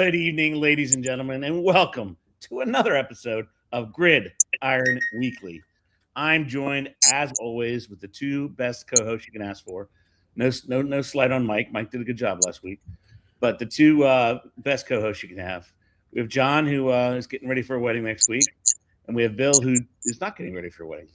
Good evening, ladies and gentlemen, and welcome to another episode of Gridiron Weekly. I'm joined, as always, with the two best co-hosts you can ask for. No slight on Mike. Mike did a good job last week, but the two best co-hosts you can have. We have John, who is getting ready for a wedding next week, and we have Bill, who is not getting ready for a wedding.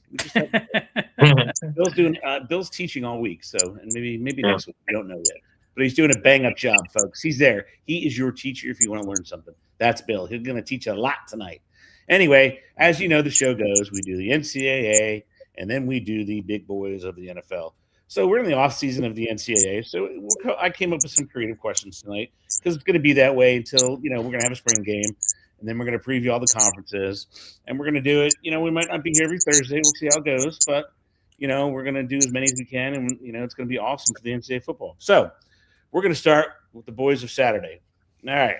Bill's teaching all week, so and maybe next week. We don't know yet. But he's doing a bang-up job, folks. He's there. He is your teacher if you want to learn something. That's Bill. He's going to teach you a lot tonight. Anyway, as you know, the show goes. We do the NCAA, and then we do the big boys of the NFL. So we're in the off-season of the NCAA. So I came up with some creative questions tonight because it's going to be that way until, we're going to have a spring game, and then we're going to preview all the conferences, and we're going to do it. We might not be here every Thursday. We'll see how it goes, but, we're going to do as many as we can, and, it's going to be awesome for the NCAA football. So we're going to start with the boys of Saturday. All right.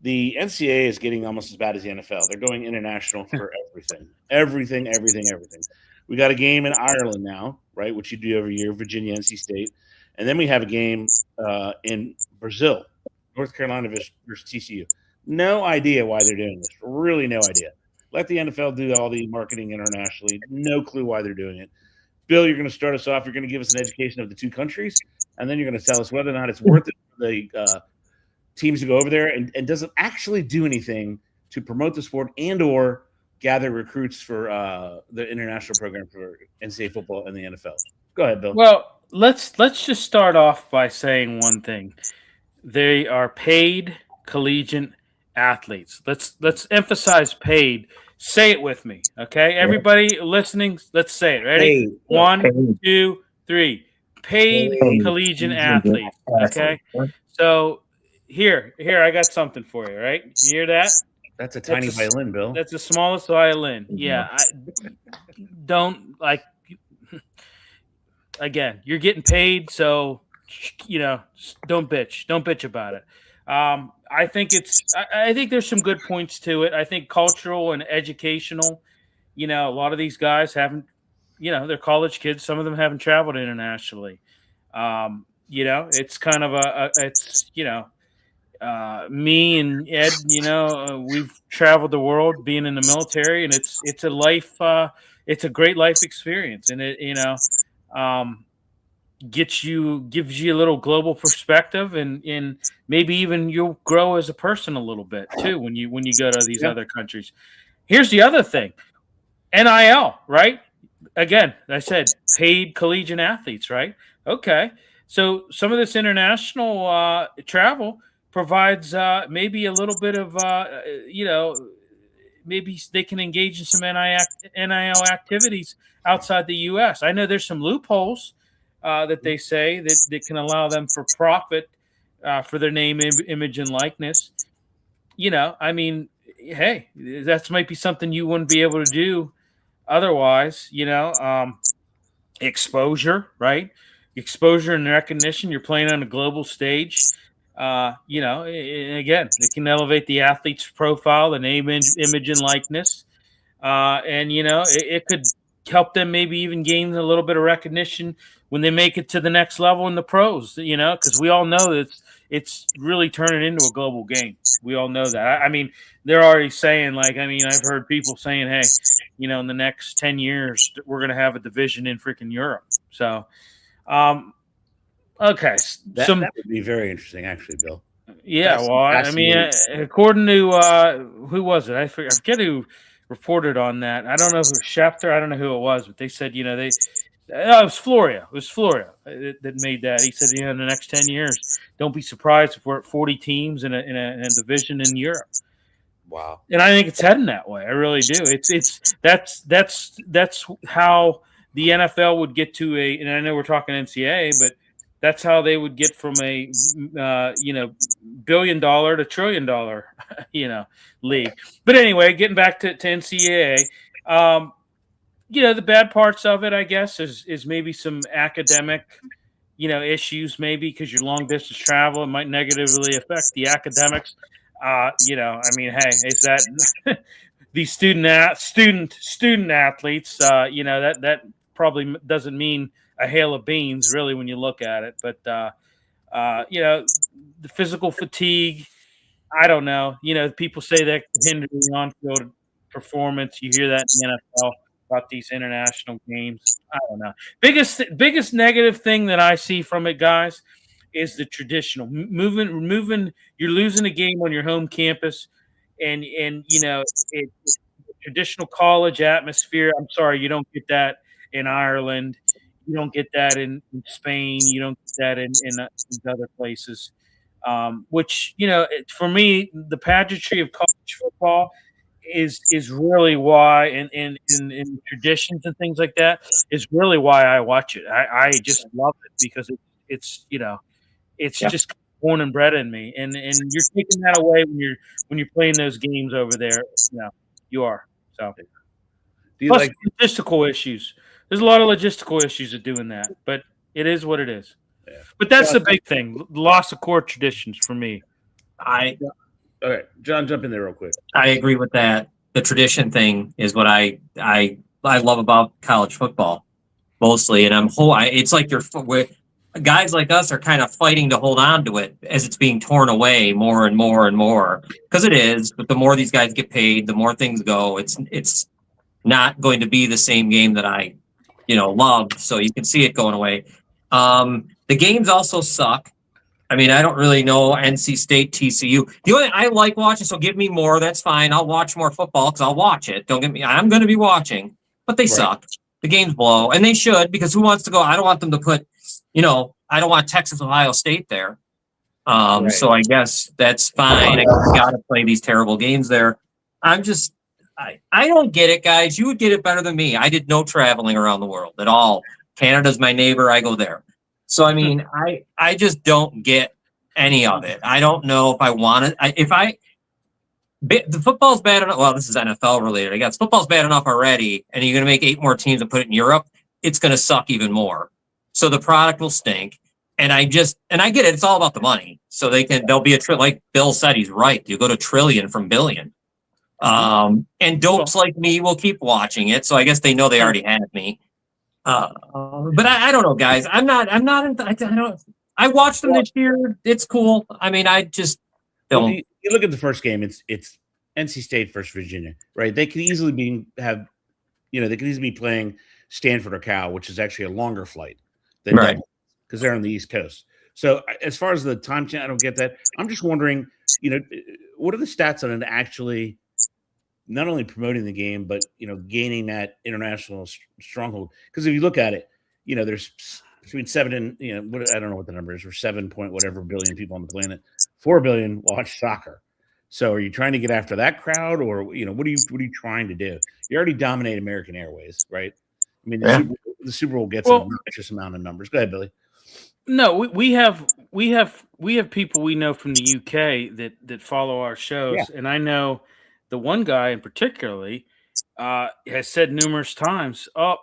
The NCAA is getting almost as bad as the NFL. They're going international for everything. Everything. We got a game in Ireland now, right, which you do every year, Virginia, NC State. And then we have a game in Brazil, North Carolina versus TCU. No idea why they're doing this. Really no idea. Let the NFL do all the marketing internationally. No clue why they're doing it. Bill, you're going to start us off. You're going to give us an education of the two countries, and then you're going to tell us whether or not it's worth it for the teams to go over there, and does it actually do anything to promote the sport and or gather recruits for the international program for NCAA football and the NFL. Go ahead, Bill. Well, let's just start off by saying one thing. They are paid collegiate athletes. Let's emphasize paid. Say it with me, okay? Everybody listening, let's say it. Ready? Paid. 1, 2, 3. Paid collegiate athletes, okay? So here, I got something for you, right? You hear that? That's a tiny violin, Bill. That's the smallest violin. Yeah. Again, you're getting paid, so, don't bitch. Don't bitch about it. I think there's some good points to it. I think cultural and educational, a lot of these guys haven't, they're college kids. Some of them haven't traveled internationally. It's kind of me and Ed, we've traveled the world being in the military, and it's a life, it's a great life experience. And it, gives you a little global perspective, and maybe even you'll grow as a person a little bit too when you go to these other countries. Here's the other thing. NIL, right? Again, I said paid collegiate athletes, right? Okay. So some of this international travel provides maybe a little bit of, maybe they can engage in some NIL activities outside the U.S. I know there's some loopholes that they say that can allow them for profit for their name, image, and likeness. Hey, that might be something you wouldn't be able to do otherwise. Exposure, right? Exposure and recognition. You're playing on a global stage. Again, it can elevate the athlete's profile, the name, image, and likeness. It could help them maybe even gain a little bit of recognition when they make it to the next level in the pros, because we all know that it's really turning into a global game. We all know that. They're already saying, I've heard people saying, hey, in the next 10 years, we're going to have a division in freaking Europe. So, okay. That would be very interesting, actually, Bill. Yeah, according to who was it? I forget who reported on that. I don't know if it was Schefter. I don't know who it was, but they said, it was Floria. It was Floria that made that. He said, in the next 10 years, don't be surprised if we're at 40 teams in a division in Europe. Wow. And I think it's heading that way. I really do. That's how the NFL would get to and I know we're talking NCAA, but that's how they would get from a $1 billion to $1 trillion league. But anyway, getting back to NCAA, the bad parts of it, I guess, is maybe some academic, issues, maybe because your long distance travel, it might negatively affect the academics. Hey, is that these student athletes? That probably doesn't mean a hail of beans, really, when you look at it. But the physical fatigue, I don't know. People say that can hinder the on-field performance. You hear that in the NFL about these international games. I don't know. Biggest negative thing that I see from it, guys, is the traditional moving. You're losing a game on your home campus, and it's traditional college atmosphere. I'm sorry, you don't get that in Ireland. You don't get that in Spain. You don't get that in these other places. Which for me, the pageantry of college football is really why, and traditions and things like that is really why I watch it. I just love it because it's Yeah. just born and bred in me, and you're taking that away when you're playing those games over there. You are. So Do you plus like? logistical issues. There's a lot of logistical issues of doing that, but it is what it is. Yeah. But that's the big thing: loss of core traditions for me. I All right, John, jump in there real quick. I agree with that. The tradition thing is what I love about college football mostly, and it's like guys like us are kind of fighting to hold on to it as it's being torn away more and more and more, because it is. But the more these guys get paid, the more things go. It's not going to be the same game that I love. So you can see it going away. The games also suck. I mean, I don't really know NC State, TCU. The only I like watching, so give me more. That's fine. I'll watch more football because I'll watch it. Don't get me. I'm going to be watching, but they suck. The games blow, and they should, because who wants to go? I don't want them to put, I don't want Texas, Ohio State there. So I guess that's fine. I got to play these terrible games there. I don't get it, guys. You would get it better than me. I did no traveling around the world at all. Canada's my neighbor. I go there. So, I mean, I just don't get any of it. I don't know if I want it. The football's bad enough. Well, this is NFL related, I guess. Football's bad enough already, and you're going to make 8 more teams and put it in Europe. It's going to suck even more. So the product will stink. And I get it. It's all about the money. So there'll be like Bill said, he's right. You go to trillion from billion. And dopes like me will keep watching it. So I guess they know they already had me. But I don't know, guys. I watched them this year. It's cool. I mean, I just don't. Well, you look at the first game. It's NC State versus Virginia, right? They could easily be playing Stanford or Cal, which is actually a longer flight than because they're on the East Coast. So as far as the time change, I don't get that. I'm just wondering, what are the stats on it actually? Not only promoting the game, but gaining that international stronghold. Because if you look at it, there's between 7 and I don't know what the number is, or 7 point whatever billion people on the planet. 4 billion watch soccer. So are you trying to get after that crowd, or what are you trying to do? You already dominate American Airways, right? I mean, the Super Bowl gets an obnoxious amount of numbers. Go ahead, Billy. No, we have people we know from the UK that follow our shows, and I know. The one guy in particularly has said numerous times, we've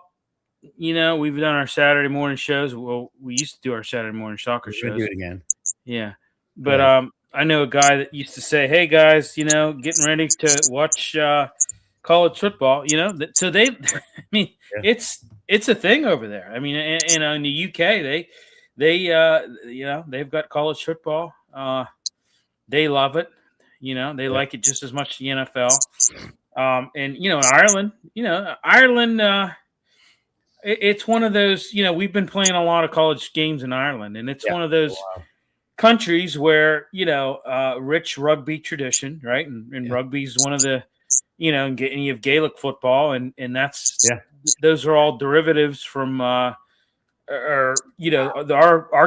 done our Saturday morning shows. Well, we used to do our Saturday morning soccer shows. Do it again. Yeah. But I know a guy that used to say, hey, guys, getting ready to watch college football, So it's a thing over there. I mean, and in the UK, they've got college football. They love it. They like it just as much as the NFL. And, in Ireland, it's one of those, we've been playing a lot of college games in Ireland, and it's one of those countries where, rich rugby tradition, right? And rugby is one of the, and you have Gaelic football, and that's, those are all derivatives from, our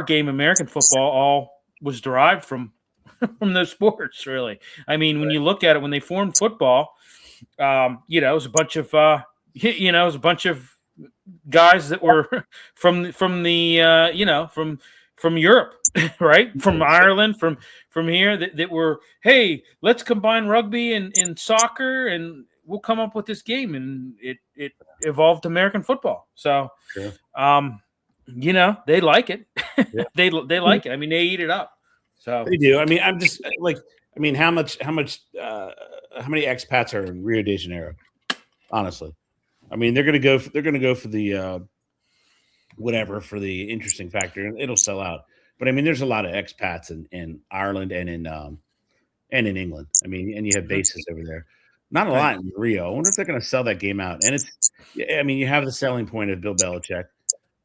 game, American football, all was derived from those sports, really. I mean, when you look at it, when they formed football, it was a bunch of guys that were from Europe, right? From Ireland, from here that were, hey, let's combine rugby and soccer, and we'll come up with this game, and it evolved to American football. So, they like it. they like it. I mean, they eat it up. So they do. I mean, I'm just like, how many expats are in Rio de Janeiro? Honestly, I mean, they're gonna go for the for the interesting factor, and it'll sell out. But I mean, there's a lot of expats in Ireland and and in England. I mean, and you have bases over there. Not a lot in Rio. I wonder if they're going to sell that game out. And it's, I mean, you have the selling point of Bill Belichick,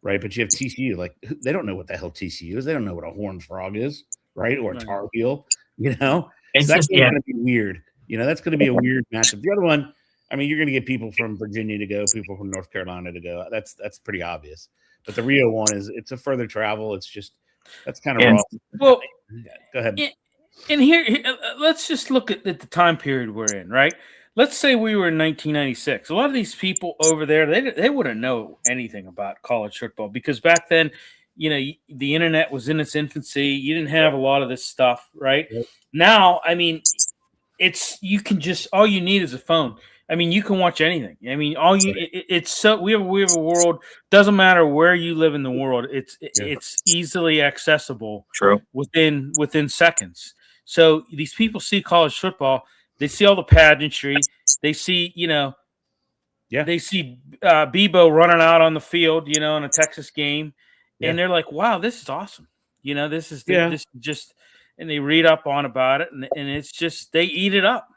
right? But you have TCU. Like, they don't know what the hell TCU is. They don't know what a horned frog is, right? Or a Tar Heel, you know? It's so that's just, going to be weird. You know, that's going to be a weird matchup. The other one, I mean, you're going to get people from Virginia to go, people from North Carolina to go. That's pretty obvious. But the Rio one it's a further travel. It's just, that's kind of raw. Well, go ahead. And here, let's just look at the time period we're in, right? Let's say we were in 1996. A lot of these people over there, they wouldn't know anything about college football because back then, you know, the internet was in its infancy. You didn't have a lot of this stuff, right? Yep. Now, I mean, you can just, all you need is a phone. I mean, you can watch anything. I mean, it's so we have a world. Doesn't matter where you live in the world. It's easily accessible. True. Within seconds. So these people see college football. They see all the pageantry. They see, you know, they see Bebo running out on the field, you know, in a Texas game, and they're like, "Wow, this is awesome." You know, this is just, and they read up on about it, and it's just they eat it up.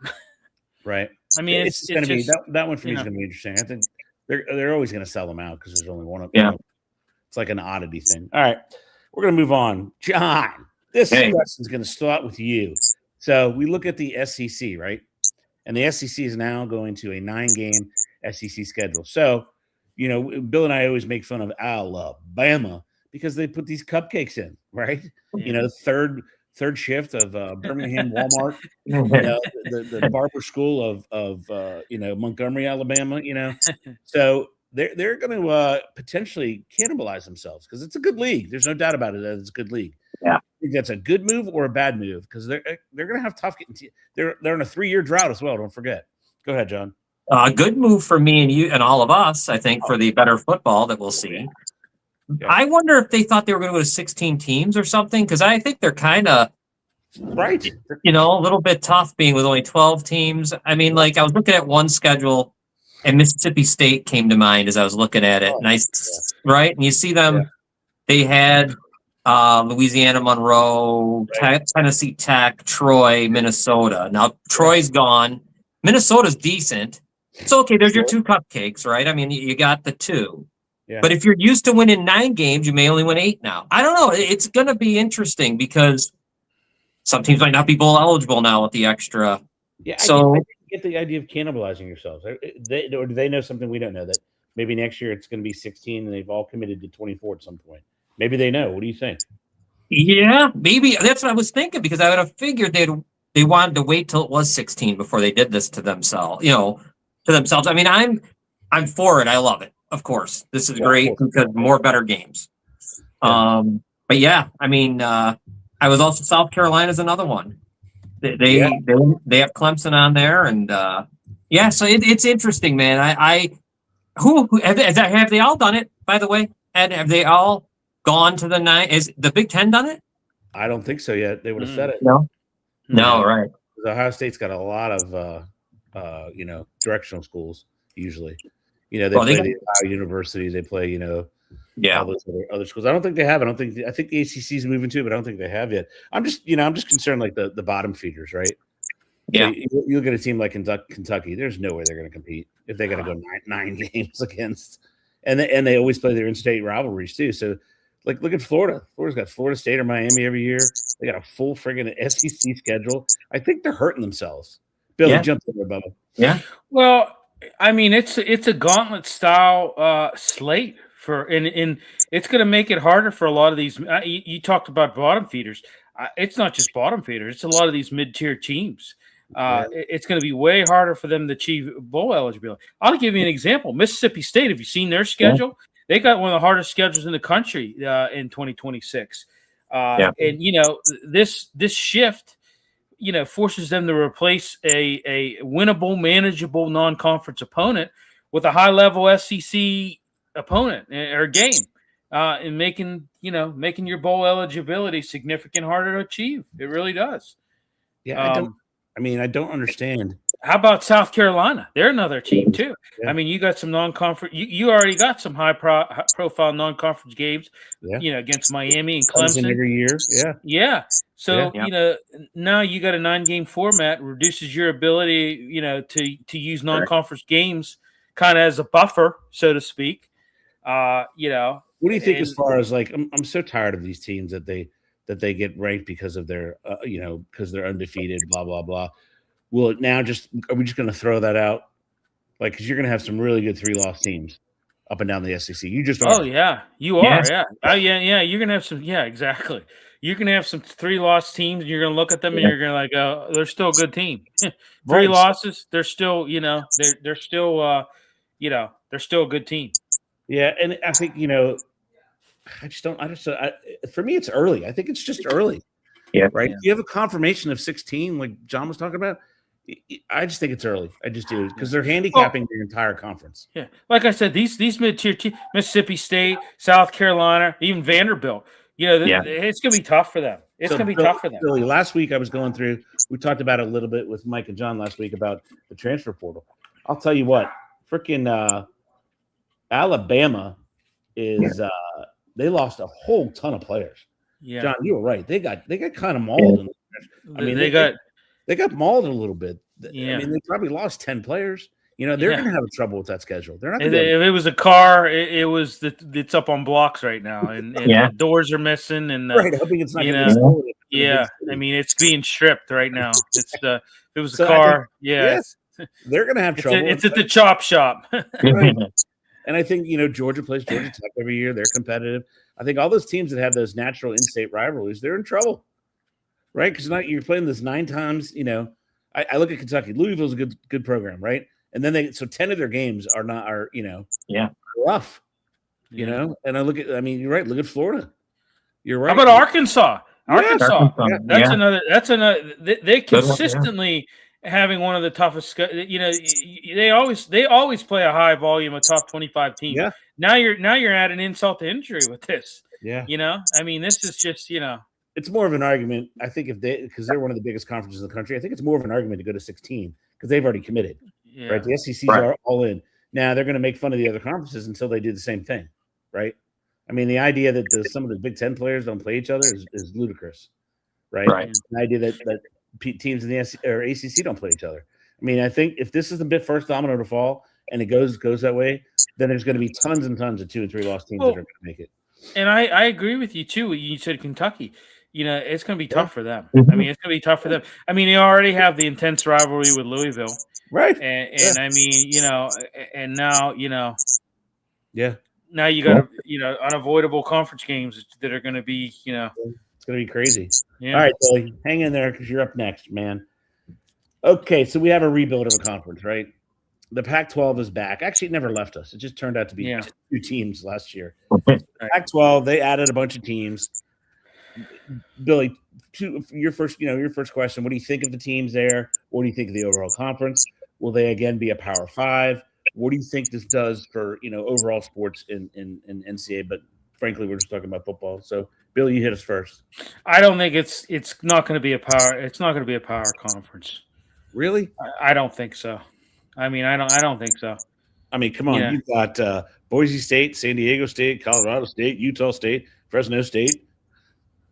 Right. I mean, it's going to be that one for me is going to be interesting. I think they're always going to sell them out because there's only one of them. Yeah. It's like an oddity thing. All right, we're going to move on. John, this question is going to start with you. So we look at the SEC, right? And the SEC is now going to a 9-game SEC schedule. So, you know, Bill and I always make fun of Alabama because they put these cupcakes in, right? You know, third shift of Birmingham Walmart, you know, the barber school of you know, Montgomery, Alabama, you know. So they're going to potentially cannibalize themselves because it's a good league. There's no doubt about it that it's a good league. Yeah. I think that's a good move or a bad move because they're going to have tough getting. They're in a 3-year drought as well. Don't forget. Go ahead, John. A good move for me and you and all of us, I think, for the better football that we'll see. Yeah. I wonder if they thought they were going to go to 16 teams or something because I think they're kind of right. You know, a little bit tough being with only 12 teams. I mean, like I was looking at one schedule, and Mississippi State came to mind as I was looking at it. Right? And you see them. They had Louisiana Monroe, Tennessee Tech, Troy, Minnesota. Now Troy's gone. Minnesota's decent. So okay, there's your 2 cupcakes, right? I mean, you got the 2. Yeah. But if you're used to winning 9 games, you may only win 8 now. I don't know. It's going to be interesting because some teams might not be bowl eligible now with the extra. Yeah, so I get the idea of cannibalizing yourselves. Or do they know something we don't know, that maybe next year it's going to be 16 and they've all committed to 24 at some point? Maybe they know. What do you think? Yeah, maybe that's what I was thinking because I would have figured they wanted to wait till it was 16 before they did this to themselves. You know, to themselves. I mean, I'm for it. I love it. Of course, this is great because more better games. Yeah. But yeah, I mean, I was also South Carolina's another one. They have Clemson on there, and so it's interesting, man. Who have they all done it? By the way, and have they all gone to the 9? Is the Big Ten done it? I don't think so yet. They would have said it. No, right. Ohio State's got a lot of you know, directional schools usually. You know, they play the Ohio University. They play, you know, all those other schools. I think the ACC is moving too, but I don't think they have yet. I'm just concerned like the bottom feeders, right? Yeah, so you'll get a team like Kentucky. There's no way they're going to compete if they got to go 9 games against, and they always play their in-state rivalries too. So, like, look at Florida. Florida's got Florida State or Miami every year. They got a full friggin' SEC schedule. I think they're hurting themselves. Billy, jump in there, Bubba. Yeah. Well, I mean, it's a gauntlet style slate and it's going to make it harder for a lot of these. You talked about bottom feeders. It's not just bottom feeders. It's a lot of these mid-tier teams. It's going to be way harder for them to achieve bowl eligibility. I'll give you an example. Mississippi State. Have you seen their schedule? Yeah. They got one of the hardest schedules in the country in 2026. And you know, this shift, you know, forces them to replace a winnable, manageable non-conference opponent with a high-level SEC opponent or game, and making your bowl eligibility significant harder to achieve. It really does. Yeah, I mean, I don't understand. How about South Carolina? They're another team too. Yeah. I mean, you got some non-conference. You already got some high-profile non-conference games. Yeah. Against Miami and Clemson Clemson every year. Yeah. Yeah. So Yeah. now you got a 9-game format, reduces your ability, to use non-conference games kind of as a buffer, so to speak. What do you think as far as like I'm so tired of these teams that they get ranked because of their because they're undefeated, blah blah blah. Will it now are we just going to throw that out? Like, because you're going to have some really good 3-loss teams up and down the SEC. You just are. Oh yeah, you are. Yeah. Oh yeah. You're gonna have some. Yeah, exactly. You're gonna have some 3-loss teams, and you're gonna look at them, and you're gonna like, oh, they're still a good team. 3 losses, they're still, they're still, they're still a good team. Yeah, and I think for me, it's early. I think it's just early. Yeah. Right. Yeah. You have a confirmation of 16, like John was talking about. I just think it's early. I just do, because they're handicapping the entire conference. Yeah, like I said, these mid-tier teams, Mississippi State, South Carolina, even Vanderbilt. It's going to be tough for them. It's going to be tough for them. Billy, last week I was going through. We talked about it a little bit with Mike and John last week about the transfer portal. I'll tell you what, freaking Alabama is. They lost a whole ton of players. Yeah, John, you were right. They got kind of mauled. I mean, they got mauled a little bit. Yeah. I mean, they probably lost 10 players. They're going to have trouble with that schedule. They're not. If it was a car, it's up on blocks right now, and the doors are missing, and right. Hoping it's not going to be stolen. Yeah, I mean, it's being stripped right now. It's if it was a car, they're going to have trouble. It's at the chop shop. Right. And I think Georgia plays Georgia Tech every year. They're competitive. I think all those teams that have those natural in-state rivalries, they're in trouble, right? Because you're playing this 9 times. I look at Kentucky. Louisville's a good program, right? And then 10 of their games are rough, And I you're right. Look at Florida. You're right. How about Arkansas? Arkansas. Yeah. That's another. They consistently having one of the toughest. They always play a high volume of top 25 teams. Yeah. Now you're adding insult to injury with this. Yeah. This is just It's more of an argument. I think because they're one of the biggest conferences in the country. I think it's more of an argument to go to 16 because they've already committed. Yeah. Right. The SECs are all in. Now they're going to make fun of the other conferences until they do the same thing. Right. I mean, the idea that some of the Big Ten players don't play each other is ludicrous. Right. The idea that teams in the ACC don't play each other. I mean, I think if this is the first domino to fall and it goes that way, then there's going to be tons and tons of 2 and 3 loss teams that are going to make it. And I agree with you too. You said Kentucky. It's going to be tough for them. Mm-hmm. I mean, it's going to be tough for them. I mean, they already have the intense rivalry with Louisville. Right. And I mean, and now, yeah. Now you got unavoidable conference games that are going to be, It's going to be crazy. Yeah. All right, Billy, hang in there because you're up next, man. Okay, so we have a rebuild of a conference, right? The Pac-12 is back. Actually, it never left us. It just turned out to be 2 teams last year. Pac-12, they added a bunch of teams. Billy, your first question. What do you think of the teams there? What do you think of the overall conference? Will they again be a Power 5? What do you think this does for overall sports in NCAA? But frankly, we're just talking about football. So, Billy, you hit us first. I don't think it's not going to be a power. It's not going to be a power conference. Really? I don't think so. I mean, I don't think so. I mean, come on. Yeah. You've got Boise State, San Diego State, Colorado State, Utah State, Fresno State,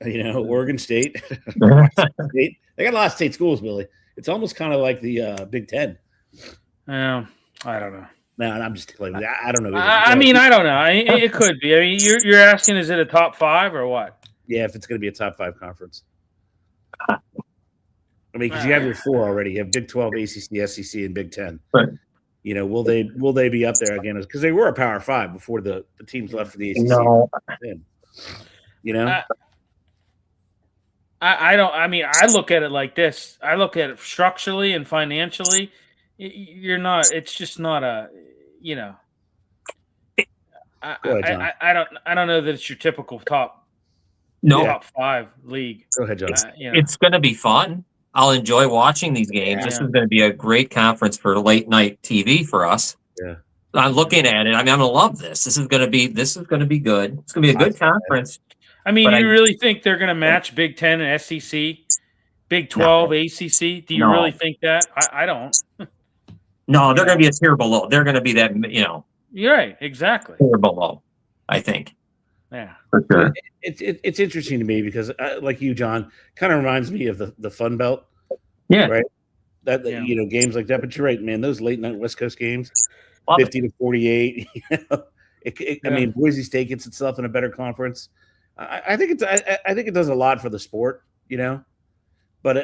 Oregon State. State. They got a lot of state schools, Billy. It's almost kind of like the Big Ten. I don't know. No, I'm just playing. I don't know. I mean, I don't know. It could be. I mean, you're asking, is it a top 5 or what? Yeah, if it's going to be a top 5 conference. I mean, because you have your 4 already. You have Big 12, ACC, SEC, and Big 10. Right. Will they be up there again? Because they were a Power 5 before the teams left for the ACC. No. I don't. I mean, I look at it like this. I look at it structurally and financially. You're not. It's just not a. I don't know that it's your typical top 5 league. Go ahead, John. It's going to be fun. I'll enjoy watching these games. Yeah. This is going to be a great conference for late night TV for us. Yeah. I'm looking at it. I mean, I'm going to love this. This is going to be good. It's going to be a good conference. I mean, you really think they're going to match Big 10 and SEC? Big 12, ACC. Do you really think that? I don't. No, they're going to be a tier below. They're going to be that, You're right. Exactly. tier below, I think. Yeah. For sure. It's interesting to me because, like you, John, kind of reminds me of the Fun Belt. Yeah. Right. Games like that. But you're right, man. Those late night West Coast games, Love 50-48. I mean, Boise State gets itself in a better conference. I think it does a lot for the sport, But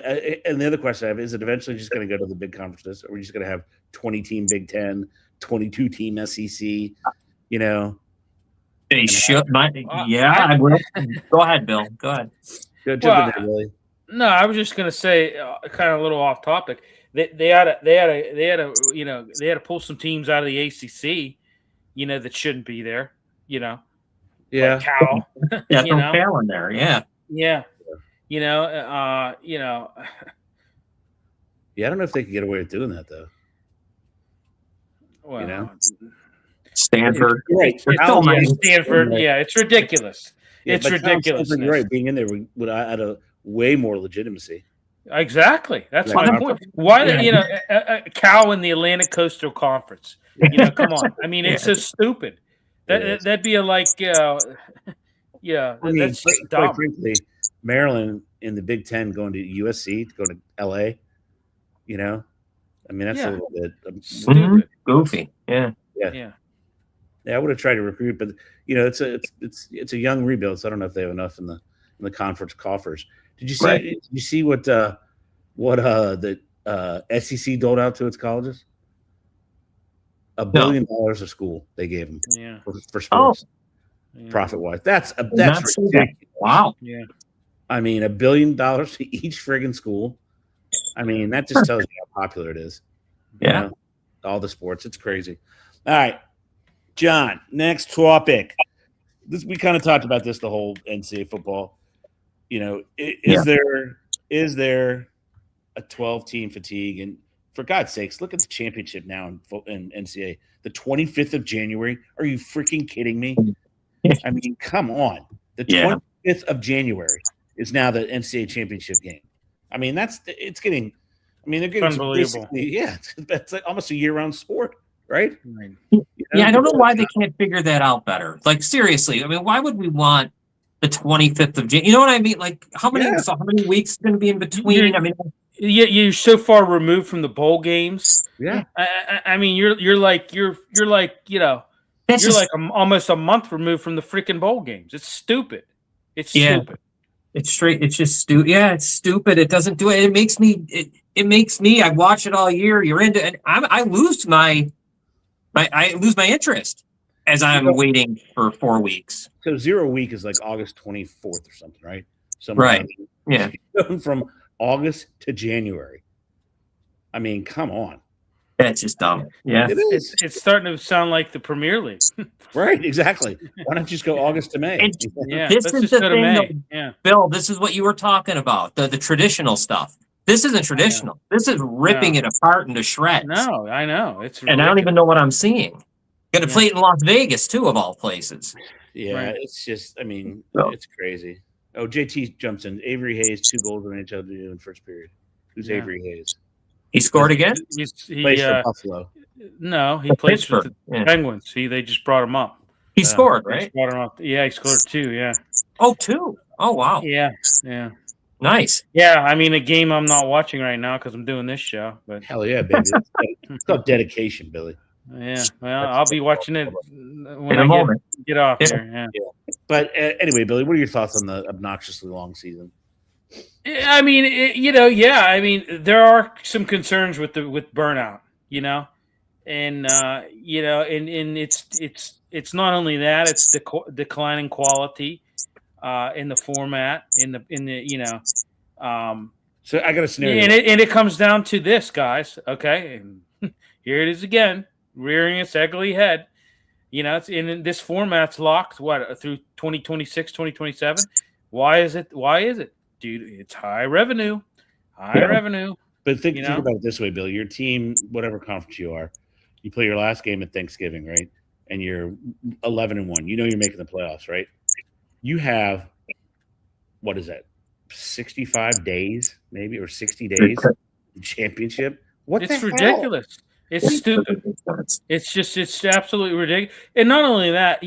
and the other question I have is: it eventually just going to go to the big conferences? Or are we just going to have 20-team Big Ten, 22-team SEC? They should. I will. Go ahead, Bill. Go ahead. Go jump in there, Willie. No, I was just going to say, kind of a little off topic. They had to pull some teams out of the ACC, that shouldn't be there. Yeah. Like Cal. Yeah, no Cal in there. Yeah. Yeah. Yeah, I don't know if they could get away with doing that though. Well, Stanford. Right. Stanford. Yeah, it's ridiculous. Yeah, it's ridiculous. You're right. Being in there would add a way more legitimacy. Exactly. That's my point. Why, Cal in the Atlantic Coastal Conference? Come on. I mean, it's so stupid. That'd be that's just dumb. Quite frankly, Maryland in the Big Ten going to USC, to go to LA, I mean, that's a little bit stupid. Goofy. Yeah. I would have tried to recruit, but it's a young rebuild, so I don't know if they have enough in the conference coffers. Did you see? Right. Did you see what the SEC doled out to its colleges? $1 billion a school they gave them for sports, profit wise. That's ridiculous. Wow. Yeah. I mean, $1 billion to each friggin' school. I mean, that just tells you how popular it is. Yeah. All the sports. It's crazy. All right. John, next topic. We kind of talked about this the whole NCAA football. Is there a 12-team fatigue? And for God's sakes, look at the championship now in NCAA. The 25th of January. Are you freaking kidding me? I mean, come on. The 25th of January is now the NCAA championship game. I mean, they're getting unbelievable. It's like almost a year-round sport, right? Yeah, I don't know why they can't figure that out better. Like, seriously, I mean, why would we want the 25th of January? You know what I mean? Like, how many weeks is going to be in between? You're so far removed from the bowl games. Yeah. I mean, you're like almost a month removed from the freaking bowl games. It's stupid. It's stupid. It's straight. It's just stupid. Yeah, it's stupid. It doesn't do it. It makes me. I watch it all year. You're into it. I lose my interest as I'm waiting for 4 weeks. So 0 week is like August 24th or something, right? Right. Yeah. From August to January. I mean, come on. That's just dumb. Yeah. It's starting to sound like the Premier League. Right, exactly. Why don't you just go August to May? This is the thing, though, Bill, this is what you were talking about, the traditional stuff. This isn't traditional. This is ripping it apart into shreds. No, I know. It's ridiculous. And I don't even know what I'm seeing. Going to play it in Las Vegas, too, of all places. Yeah, It's just, I mean, it's crazy. Oh, JT jumps in. Avery Hayes, 2 goals in HLW in first period. Who's Avery Hayes? He scored again? He plays for Buffalo. No, he plays for the Penguins. See, they just brought him up. He scored, right? Brought him up. Yeah, he scored 2, yeah. Oh, 2? Oh, wow. Yeah. Nice. Yeah, I mean, a game I'm not watching right now because I'm doing this show. But hell yeah, baby. It's called dedication, Billy. Yeah, well, I'll be watching it when I get off here. Yeah. But anyway, Billy, what are your thoughts on the obnoxiously long season? I mean, I mean, there are some concerns with burnout, and and it's not only that; it's the declining quality in the format, in the. So I got a scenario, and it comes down to this, guys. Okay, and here it is again, rearing its ugly head. It's in this format's locked through 2026, 2027. Why is it? Dude, it's high revenue. But think about it this way, Bill. Your team, whatever conference you are, you play your last game at Thanksgiving, right? And you're 11-1. You're making the playoffs, right? You have, what is that? 65 days, maybe, or 60 days championship. What It's the ridiculous. hell? It's stupid. It's absolutely ridiculous. And not only that,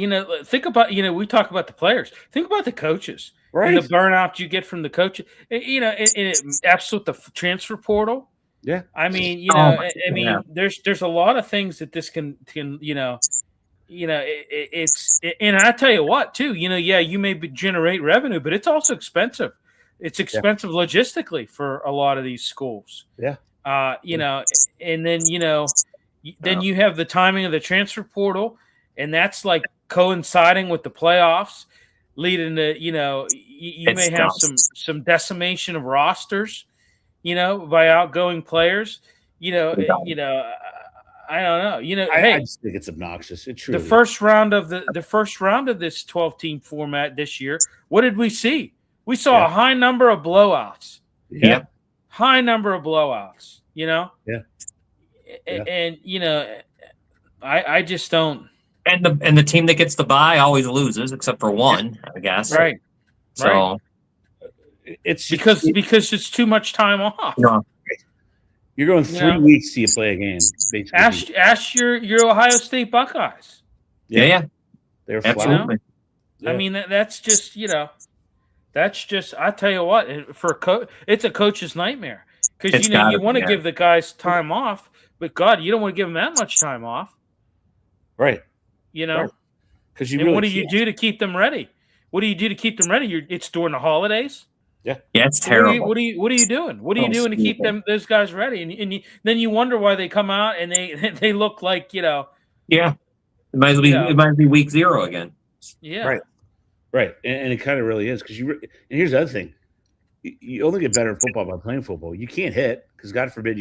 think about, we talk about the players. Think about the coaches and the burnout you get from the coaches. And it apps with the transfer portal. Yeah. I mean, there's a lot of things that this can it's and I tell you what too, you may generate revenue, but it's also expensive. It's expensive logistically for a lot of these schools. Yeah. And then then you have the timing of the transfer portal, and that's like coinciding with the playoffs, leading to you may have some decimation of rosters, by outgoing players. I don't know. I just think it's obnoxious. It truly the first round of this 12-team format this year. What did we see? We saw a high number of blowouts. Yeah. High number of blowouts. Yeah. And I just don't. And the team that gets the bye always loses, except for one, I guess. Right. So it's because it's too much time off. No. You're going 3 weeks till you play a game. Basically. Ask your Ohio State Buckeyes. Yeah. They're absolutely. Yeah. I mean, that's just that's just. I tell you what, it's a coach's nightmare because you want to give the guys time off, but God, you don't want to give them that much time off. Right. Because what do you do to keep them ready? What do you do to keep them ready? It's during the holidays. Yeah, it's terrible. What are you doing? What are you doing to keep those guys ready? And then you wonder why they come out and they look like Yeah, it might be week 0 again. Yeah, right, and it kind of really is because and here's the other thing: you only get better at football by playing football. You can't hit because God forbid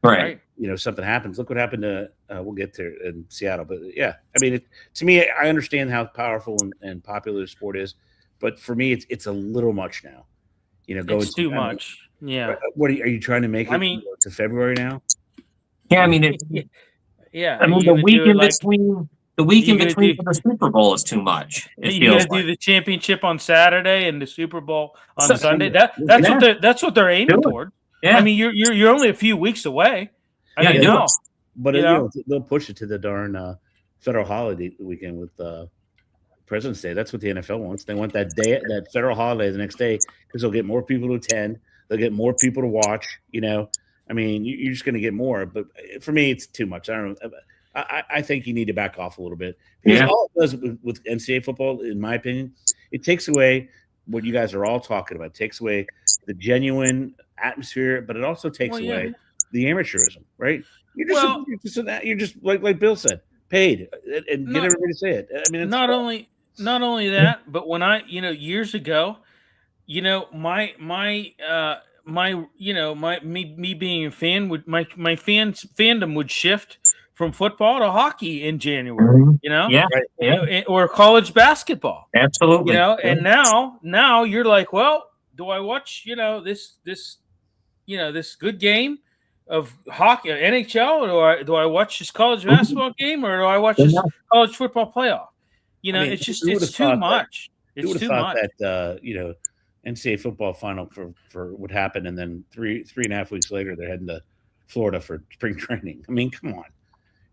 right. Something happens. Look what happened to we'll get to in Seattle, but yeah, I mean, to me, I understand how powerful and popular the sport is. But for me, it's a little much now. It's too much. Yeah. What are you trying to make it to February now? Yeah, I mean, yeah. I mean, the week in between for the Super Bowl is too much. You're gonna do the championship on Saturday and the Super Bowl on Sunday. That's what they're aiming toward. Yeah. I mean, you're only a few weeks away. But they'll push it to the darn federal holiday weekend with President's Day. That's what the NFL wants. They want that day, that federal holiday, the next day, because they'll get more people to attend. They'll get more people to watch. I mean, you're just going to get more. But for me, it's too much. I don't know. I think you need to back off a little bit because all it does with NCAA football, in my opinion, it takes away what you guys are all talking about. It takes away the genuine atmosphere, but it also takes away the amateurism. Right? You're just like Bill said, paid and get everybody to say it. I mean, not only that, but when I, years ago, my me being a fan would my fandom would shift from football to hockey in January, or college basketball. Absolutely. And now you're like, well, do I watch, this good game of hockey, NHL, or do I watch this college basketball game, or do I watch this college football playoff? It's too much. It's too much. That NCAA football final for what happened, and then 3.5 weeks later they're heading to Florida for spring training. I mean, come on.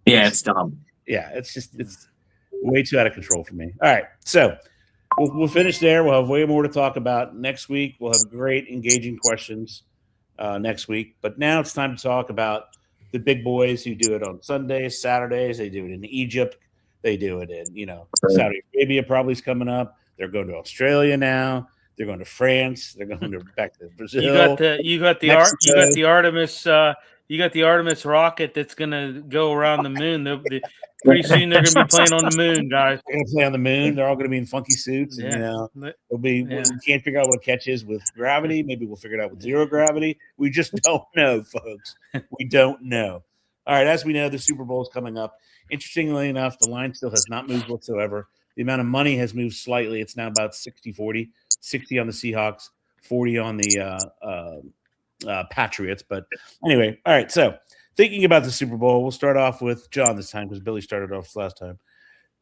Yeah, it's dumb. Yeah, it's way too out of control for me. All right, so we'll finish there. We'll have way more to talk about next week. We'll have great, engaging questions next week. But now it's time to talk about the big boys who do it on Sundays, Saturdays. They do it in Egypt. They do it in, Saudi Arabia probably is coming up. They're going to Australia now. They're going to France. They're going back to Brazil. You got the Artemis rocket that's going to go around the moon. Pretty soon they're going to be playing on the moon, guys. They're going to play on the moon. They're all going to be in funky suits. And, we can't figure out what a catch is with gravity. Maybe we'll figure it out with zero gravity. We just don't know, folks. We don't know. All right, as we know, the Super Bowl is coming up. Interestingly enough, the line still has not moved whatsoever. The amount of money has moved slightly. It's now about 60-40, 60 on the Seahawks, 40 on the Patriots. But anyway, all right, so thinking about the Super Bowl, we'll start off with John this time because Billy started off last time.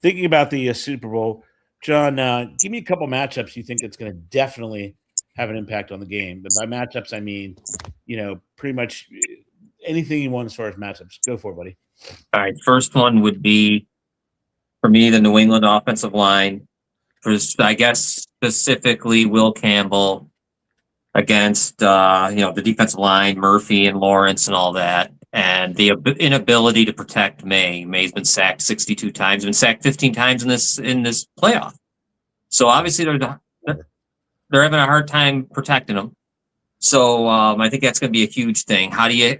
Thinking about the Super Bowl, John, give me a couple matchups you think it's going to definitely have an impact on the game. But by matchups, I mean, pretty much anything you want as far as matchups. Go for it, buddy. All right, first one would be, for me, the New England offensive line. I guess specifically Will Campbell against the defensive line, Murphy and Lawrence and all that, and the inability to protect May. May's been sacked 62 times, been sacked 15 times in this playoff. So obviously they're having a hard time protecting him. So I think that's going to be a huge thing. How do you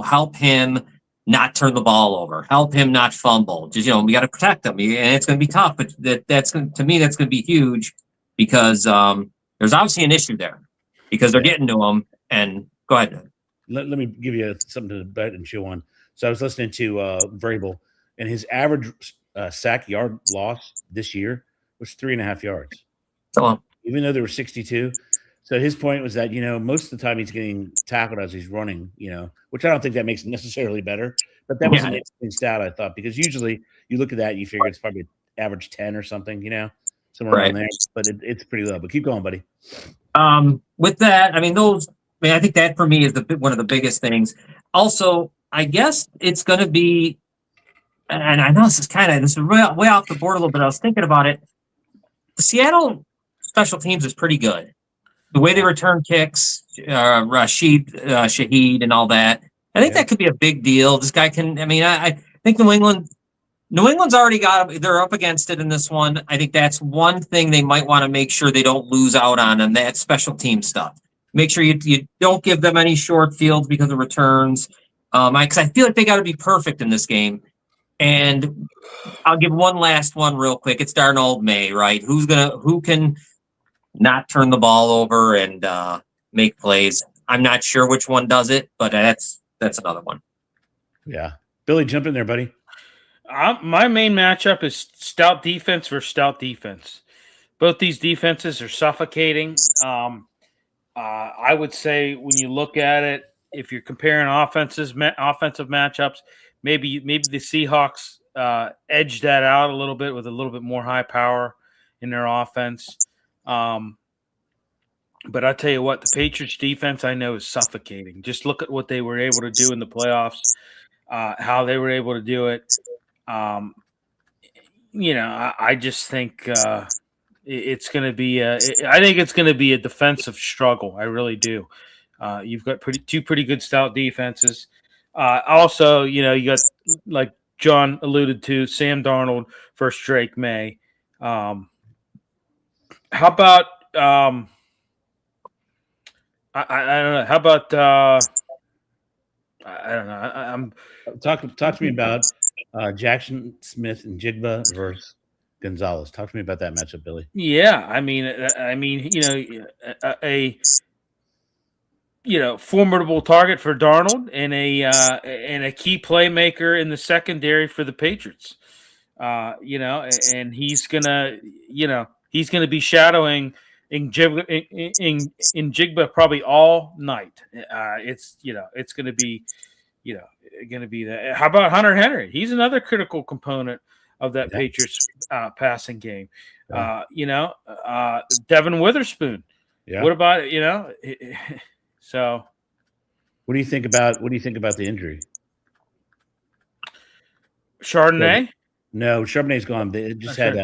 help him not turn the ball over, help him not fumble? Just we got to protect him, and it's going to be tough. But that's going to be huge because there's obviously an issue there because they're getting to him. And go ahead. Let me give you something to bet and chew on. So I was listening to Vrabel, and his average sack yard loss this year was 3.5 yards. Even though there were 62. So his point was that, most of the time he's getting tackled as he's running, which I don't think that makes it necessarily better. But that was an interesting stat, I thought, because usually you look at that and you figure it's probably average 10 or something, somewhere around there. But it's pretty low. But keep going, buddy. With that, I think that for me is one of the biggest things. Also, I guess it's going to be, and I know this is way off the board a little bit. I was thinking about it. The Seattle special teams is pretty good. The way they return kicks, Shaheed, and all that, I think that could be a big deal. This guy can. I think New England's already they're up against it in this one. I think that's one thing they might want to make sure they don't lose out on, and that special team stuff. Make sure you don't give them any short fields because of returns. Because I feel like they got to be perfect in this game. And I'll give one last one real quick. It's Darnold May, right? Who can not turn the ball over and make plays? I'm not sure which one does it, but that's another one. Yeah. Billy, jump in there, buddy. My main matchup is stout defense versus stout defense. Both these defenses are suffocating. I would say when you look at it, if you're comparing offensive matchups, maybe the Seahawks edge that out a little bit with a little bit more high power in their offense. But I tell you what, the Patriots defense I know is suffocating. Just look at what they were able to do in the playoffs, how they were able to do it. I just think it's going to be I think it's going to be a defensive struggle. I really do. You've got two pretty good stout defenses. Also, you got, like John alluded to, Sam Darnold versus Drake May. How about I don't know. How about I don't know. I'm talk to me about Jackson Smith and Jigba versus Gonzalez. Talk to me about that matchup, Billy. Yeah, formidable target for Darnold and a key playmaker in the secondary for the Patriots. And he's gonna be shadowing in Jigba probably all night. It's gonna be that. How about Hunter Henry? He's another critical component of that Patriots passing game. Devin Witherspoon. Yeah. What about So, what do you think about the injury? Chardonnay? No, Charbonnet's gone. They just had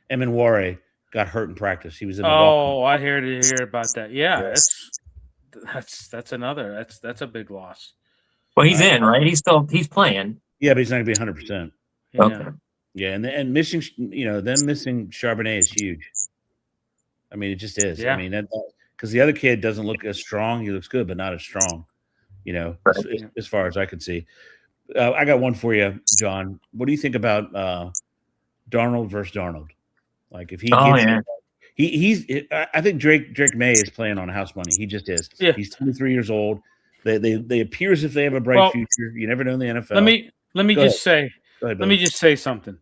Emenware got hurt in practice. He was in the I hear about that. Yeah, yes. That's a big loss. Well, he's in, right? He's playing. Yeah, but he's not going to be 100%. Yeah. Okay. Yeah, and missing Charbonnet is huge. It just is. Yeah. Because the other kid doesn't look as strong. He looks good, but not as strong, as far as I can see. I got one for you, John. What do you think about Darnold versus Darnold? Like if he I think Drake May is playing on house money. He just is. Yeah. He's 23 years old. They appear as if they have a bright future. You never know in the NFL. Let me just say something.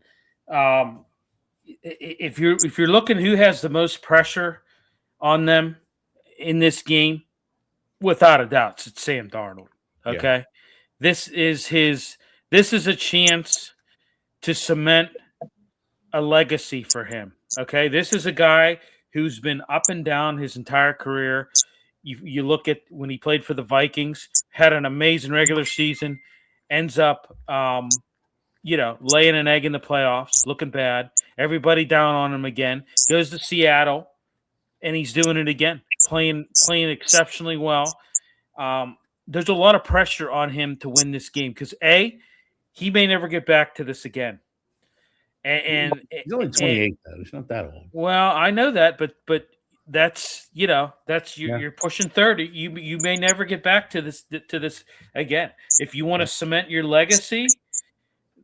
If you're looking who has the most pressure on them in this game, without a doubt, it's Sam Darnold. Okay. Yeah. This is a chance to cement a legacy for him. Okay. This is a guy who's been up and down his entire career. You look at when he played for the Vikings, had an amazing regular season, ends up, laying an egg in the playoffs, looking bad. Everybody down on him again. Goes to Seattle, and he's doing it again, playing exceptionally well. There's a lot of pressure on him to win this game because he may never get back to this again. And he's only 28 though. He's not that old. Well, I know that, but that's you're pushing 30. You may never get back to this again. If you want to cement your legacy,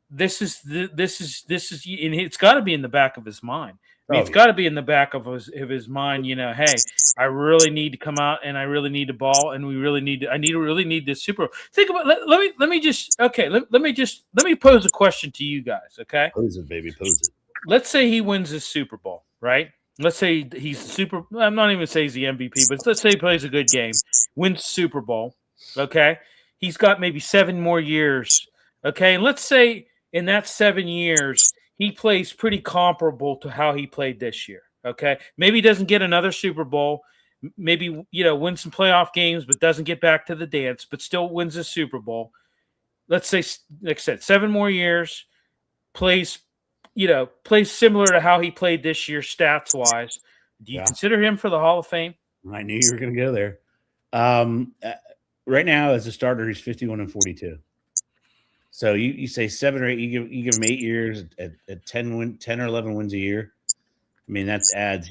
this is and it's got to be in the back of his mind. I mean, it's got to be in the back of his mind. Hey, I really need to come out, and I really need the ball, and I really need this Super Bowl. Think about. Let me pose a question to you guys. Okay, pose it, baby, pose it. Let's say he wins this Super Bowl, right? Let's say he's the Super. I'm not even saying he's the MVP, but let's say he plays a good game, wins the Super Bowl. Okay, he's got maybe 7 more years. Okay, and let's say in that 7 years, he plays pretty comparable to how he played this year. Okay, maybe he doesn't get another Super Bowl, maybe wins some playoff games, but doesn't get back to the dance, but still wins the Super Bowl. Let's say, like I said, 7 more years, plays similar to how he played this year stats wise. Do you consider him for the Hall of Fame? I knew you were going to go there. Right now, as a starter, he's 51-42. So you say 7 or 8, you give him 8 years at 10 or 11 wins a year. I mean, that adds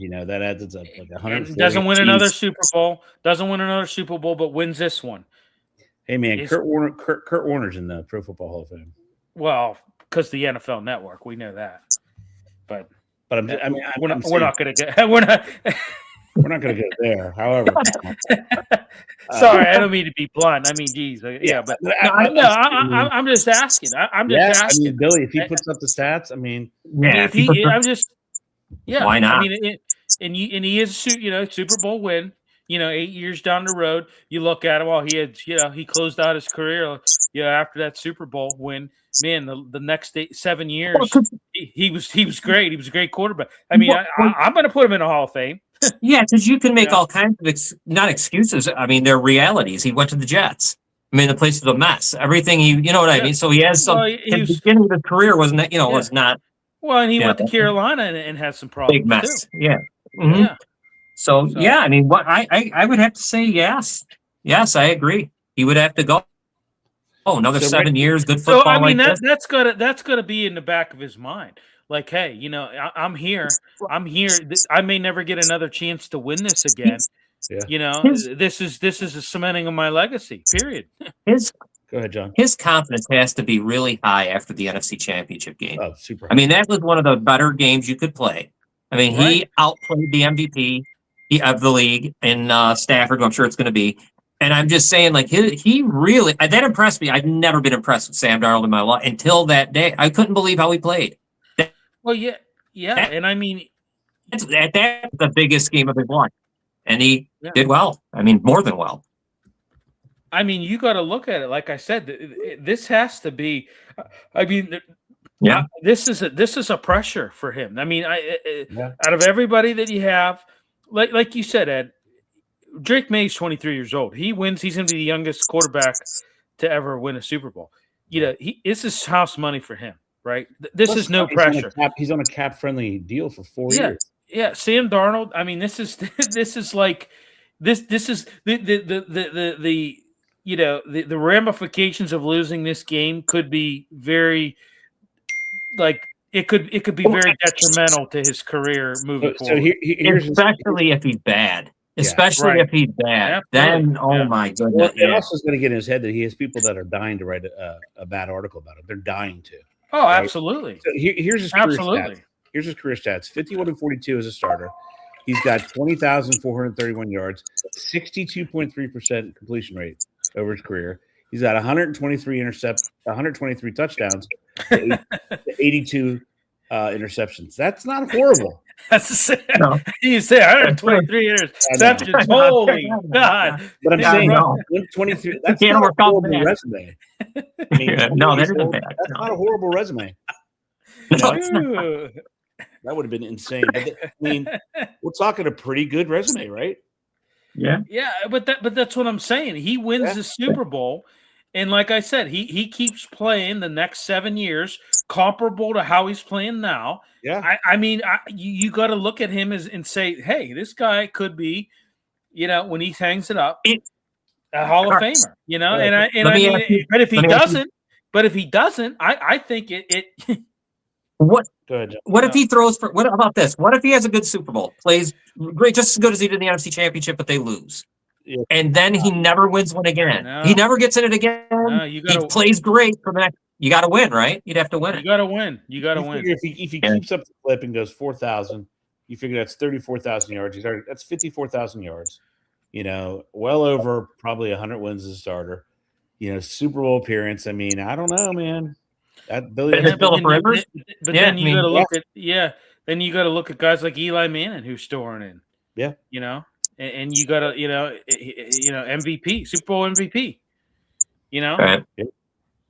up like 100. Doesn't win another Super Bowl. But wins this one. Hey man, Kurt Warner's in the Pro Football Hall of Fame. Well, because the NFL Network, we know that. But we're not going to go. We're not going to go there. However, sorry, I don't mean to be blunt. I mean, geez, but I'm just asking. I'm just asking. I mean, Billy, if he puts up the stats, why not? I mean, and he is Super Bowl win. 8 years down the road, you look at him. Well, he closed out his career. After that Super Bowl win, man, the next 7 years, he was great. He was a great quarterback. I mean, I'm going to put him in the Hall of Fame. Yeah, because you can make all kinds of not excuses. I mean, they're realities. He went to the Jets. I mean, the place was a mess. Everything what I mean. So he has some. His beginning of his career was not. Well, and he went to Carolina and had some problems. Big mess. Too. Yeah. Mm-hmm. Yeah. So I mean, what I would have to say, yes, I agree. He would have to go. Oh, another 7 years, good football. So I mean, like that's gotta be in the back of his mind. Like, hey, I'm here. I may never get another chance to win this again. Yeah. This is a cementing of my legacy. Period. Go ahead, John. His confidence has to be really high after the NFC Championship game. Oh, super. I mean, that was one of the better games you could play. I mean, he outplayed the MVP of the league in Stafford, who I'm sure it's going to be. And I'm just saying, like, he really that impressed me. I've never been impressed with Sam Darnold in my life until that day. I couldn't believe how he played. And I mean, that's the biggest game of his life, and he did well. I mean, more than well. I mean, you got to look at it. Like I said, this has to be. I mean, this is a pressure for him. I mean, out of everybody that you have, like you said, Ed, Drake May's 23 years old. He wins. He's going to be the youngest quarterback to ever win a Super Bowl. This is house money for him. Right. This is no pressure. He's on a cap-friendly deal for 4 years. Yeah, Sam Darnold. I mean, this is like this is the ramifications of losing this game could be very it could be very detrimental to his career moving forward. Especially if he's bad. Especially if he's bad, then my goodness. Well, it also is going to get in his head that he has people that are dying to write a bad article about him. They're dying to. Oh, right? Absolutely. So here's his career stats. Here's his career stats: 51-42 as a starter. He's got 20,431 yards, 62.3% completion rate over his career. He's got 123 touchdowns, 82 interceptions. That's not horrible. That's you say 123 interceptions. Holy God! But I'm saying 123. That's not a horrible resume. I mean, no, that isn't bad. That's not a horrible resume. No, it's not. That would have been insane. But I mean, we're talking a pretty good resume, right? Yeah. Yeah, but that's what I'm saying. He wins the Super Bowl, and like I said, he keeps playing the next 7 years, comparable to how he's playing now. Yeah. I mean, you got to look at him and say, hey, this guy could be, when he hangs it up, a Hall of Famer. But if he doesn't, I think it What? Good. What if he throws for? What about this? What if he has a good Super Bowl, plays great, just as good as he did in the NFC Championship, but they lose, and then he never wins one again. No. He never gets in it again. No, he plays great for the next. You got to win, right? You'd have to win. You got to win. You got to win. If he keeps up the clip and goes 4,000, you figure that's 34,000 yards. That's 54,000 yards. Well over probably 100 wins as a starter. Super Bowl appearance. I mean, I don't know, man. That Billy. Then you got to look at Then you got to look at guys like Eli Manning who's storing in. Yeah. And you got to MVP, Super Bowl MVP. Right.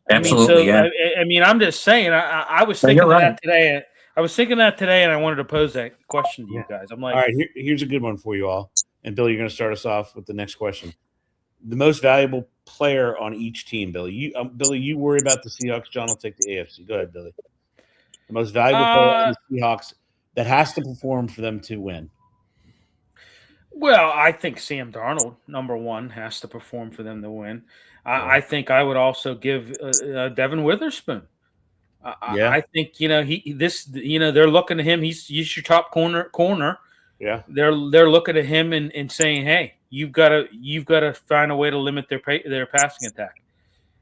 Absolutely. I mean, I'm just saying. I was thinking that today. I was thinking that today, and I wanted to pose that question to you guys. I'm like, all right, here's a good one for you all. And Billy, you're going to start us off with the next question. The most valuable player on each team, Billy. You worry about the Seahawks. John will take the AFC. Go ahead, Billy. The most valuable player on the Seahawks that has to perform for them to win. Well, I think Sam Darnold, number one, has to perform for them to win. I think I would also give Devin Witherspoon. I think they're looking at him. He's your top corner. Yeah, they're looking at him and saying, "Hey, you've got to find a way to limit their passing attack."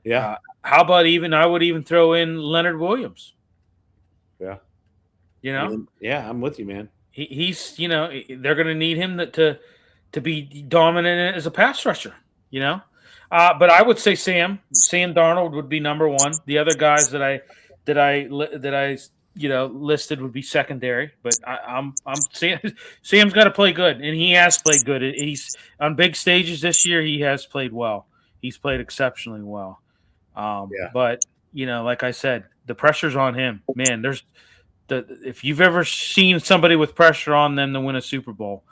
Yeah. How about I would even throw in Leonard Williams. Yeah. Yeah, I'm with you, man. He's they're going to need him to be dominant as a pass rusher. But I would say Sam Darnold would be number one. The other guys that I listed would be secondary. But I'm Sam's got to play good, and he has played good. He's on big stages this year. He has played well. He's played exceptionally well. But like I said, the pressure's on him. Man, if you've ever seen somebody with pressure on them to win a Super Bowl,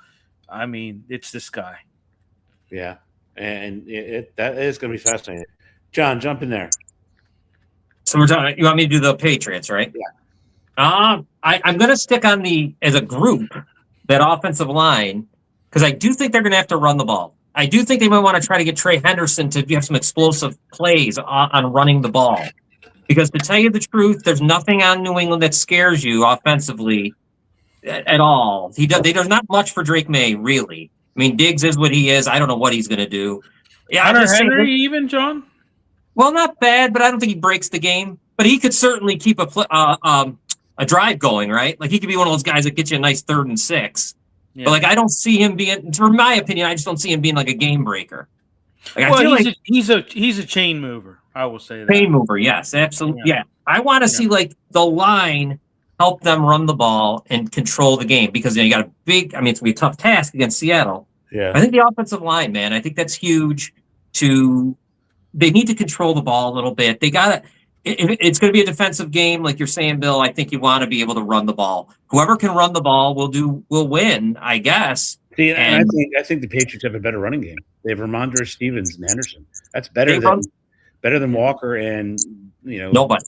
I mean, it's this guy. Yeah. And that is going to be fascinating. John, jump in there. So we're talking. You want me to do the Patriots, right? Yeah. I'm going to stick on as a group, that offensive line, because I do think they're going to have to run the ball. I do think they might want to try to get Trey Henderson to have some explosive plays on running the ball. Because to tell you the truth, there's nothing on New England that scares you offensively at all. There's not much for Drake May, really. I mean, Diggs is what he is. I don't know what he's going to do. Yeah, Hunter Henry, even, John? Well, not bad, but I don't think he breaks the game. But he could certainly keep a drive going, right? Like, he could be one of those guys that gets you a nice 3rd and 6. Yeah. But I don't see him being. For my opinion, I just don't see him being like a game breaker. He's a chain mover. I will say that. Chain mover, yes, absolutely. Yeah. I want to see the line help them run the ball and control the game, because you got it's going to be a tough task against Seattle. Yeah. I think the offensive line, man, I think that's huge. They need to control the ball a little bit. They got to. It's going to be a defensive game, like you're saying, Bill. I think you want to be able to run the ball. Whoever can run the ball will win, I guess. See, and I think the Patriots have a better running game. They have Ramondre Stevens and Henderson. That's better than Walker and nobody.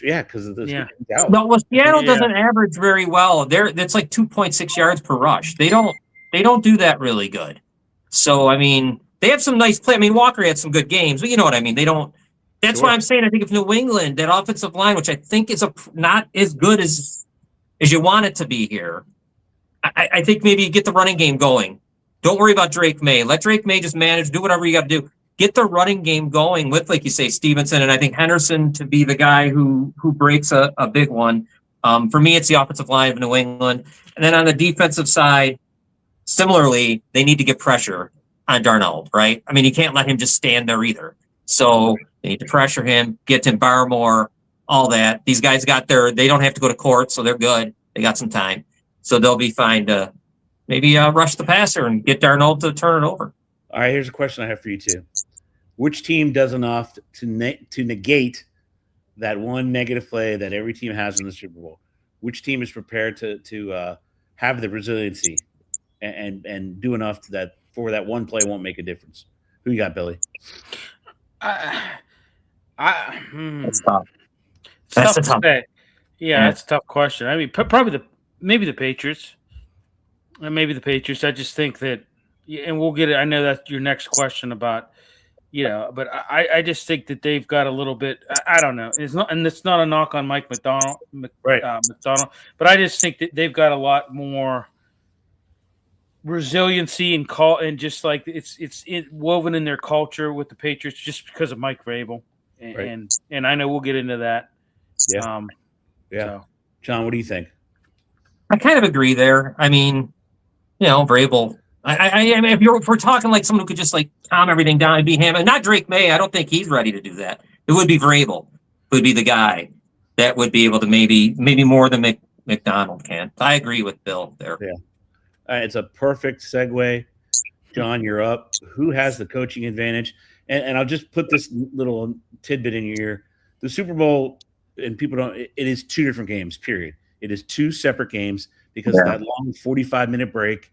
Yeah, because of this. Yeah. No, well, Seattle doesn't average very well. It's like 2.6 yards per rush. They don't do that really good. So I mean, they have some nice play. I mean, Walker had some good games, but you know what I mean. They don't. That's why I'm saying I think if New England, that offensive line, which I think is not as good as you want it to be here, I think maybe you get the running game going. Don't worry about Drake May. Let Drake May just manage, do whatever you got to do. Get the running game going with, like you say, Stevenson, and I think Henderson to be the guy who breaks a big one. For me, it's the offensive line of New England. And then on the defensive side, similarly, they need to get pressure on Darnold, right? I mean, you can't let him just stand there either. So they need to pressure him, get Tim Barmore, all that. These guys they don't have to go to court, so they're good. They got some time. So they'll be fine to maybe rush the passer and get Darnold to turn it over. All right, here's a question I have for you too. Which team does enough to negate that one negative play that every team has in the Super Bowl? which team is prepared to have the resiliency and do enough that for that one play won't make a difference. Who you got, Billy? That's tough. It's That's tough a tough. to say. Yeah. That's a tough question. I mean, probably maybe the Patriots. Maybe the Patriots. I just think that, and we'll get it. I know that's your next question about, but I just think that they've got a little bit. I don't know. It's not, and it's not a knock on Mike McDonald, Right. McDonald, but I just think that they've got a lot more resiliency and just like it's woven in their culture with the Patriots just because of Mike Vrabel, and I know we'll get into that. Yeah. So. John, what do you think? I kind of agree there. I mean, Vrabel. I mean, if we're talking like someone who could just like calm everything down, it'd be him, and not Drake May. I don't think he's ready to do that. It would be Vrabel, who would be the guy that would be able to maybe more than McDonald can. I agree with Bill there. Yeah. It's a perfect segue. John, you're up. Who has the coaching advantage? And I'll just put this little tidbit in your ear. The Super Bowl, and people don't, it is two different games, period. It is two separate games because of that long 45-minute break,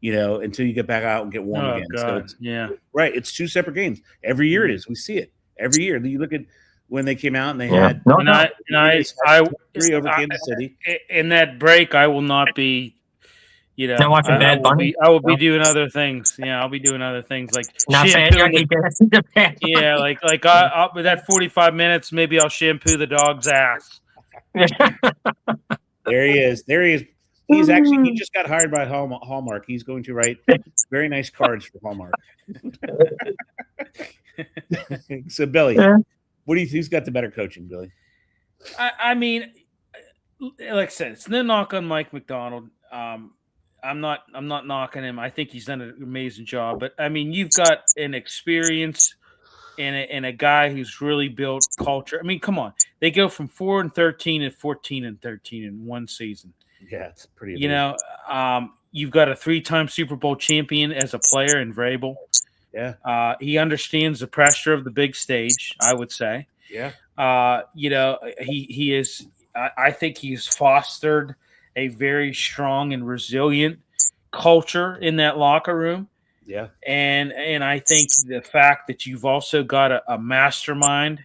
until you get back out and get warm again. God. So right. It's two separate games. Every year it is. We see it. Every year. You look at when they came out and they had three over Kansas City. In that break, I will not be not watching Bad Bunny. I will be doing other things. Yeah, I'll be doing other things like not shampooing. Like with that 45 minutes, maybe I'll shampoo the dog's ass. There he is. He just got hired by Hallmark. He's going to write very nice cards for Hallmark. So Billy, what do you who's got the better coaching, Billy? I mean, like I said, it's no knock on Mike McDonald. I'm not knocking him. I think he's done an amazing job. But I mean, you've got an experience and a guy who's really built culture. I mean, come on, they go from 4-13 to 14-13 in one season. Yeah, it's pretty amazing. You've got a 3-time Super Bowl champion as a player in Vrabel. Yeah. He understands the pressure of the big stage, I would say. Yeah. He is. I think he's fostered a very strong and resilient culture in that locker room. Yeah. And I think the fact that you've also got a mastermind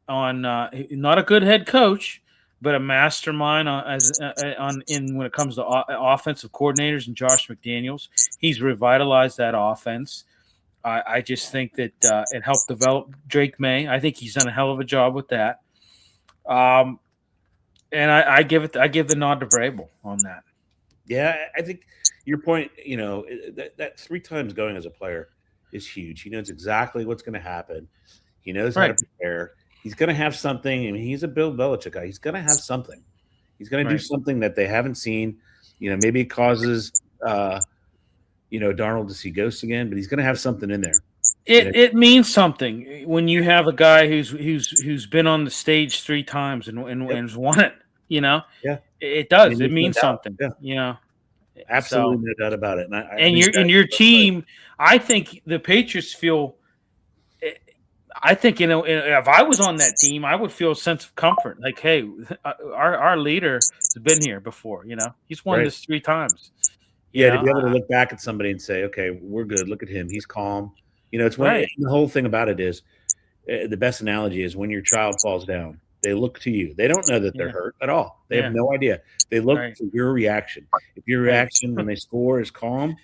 on not a good head coach, but a mastermind when it comes to offensive coordinators and Josh McDaniels. He's revitalized that offense. I just think that it helped develop Drake May. I think he's done a hell of a job with that. And I give the nod to Vrabel on that. Yeah, I think your point, that 3 times going as a player is huge. He knows exactly what's going to happen. He knows how to prepare. He's going to have something. I mean, he's a Bill Belichick guy. He's going to have something. He's going to do something that they haven't seen. Maybe it causes, Darnold to see ghosts again, but he's going to have something in there. It means something when you have a guy who's been on the stage 3 times and has won it. Yeah, it does. It means something. Yeah. Absolutely, no doubt about it. And your team, I think the Patriots feel. I think if I was on that team, I would feel a sense of comfort. Like, hey, our leader has been here before. He's won this 3 times. To be able to look back at somebody and say, okay, we're good. Look at him. He's calm. It's when the whole thing about it is the best analogy is when your child falls down. They look to you. They don't know that they're hurt at all. They have no idea. They look for your reaction. If your reaction when they score is calm,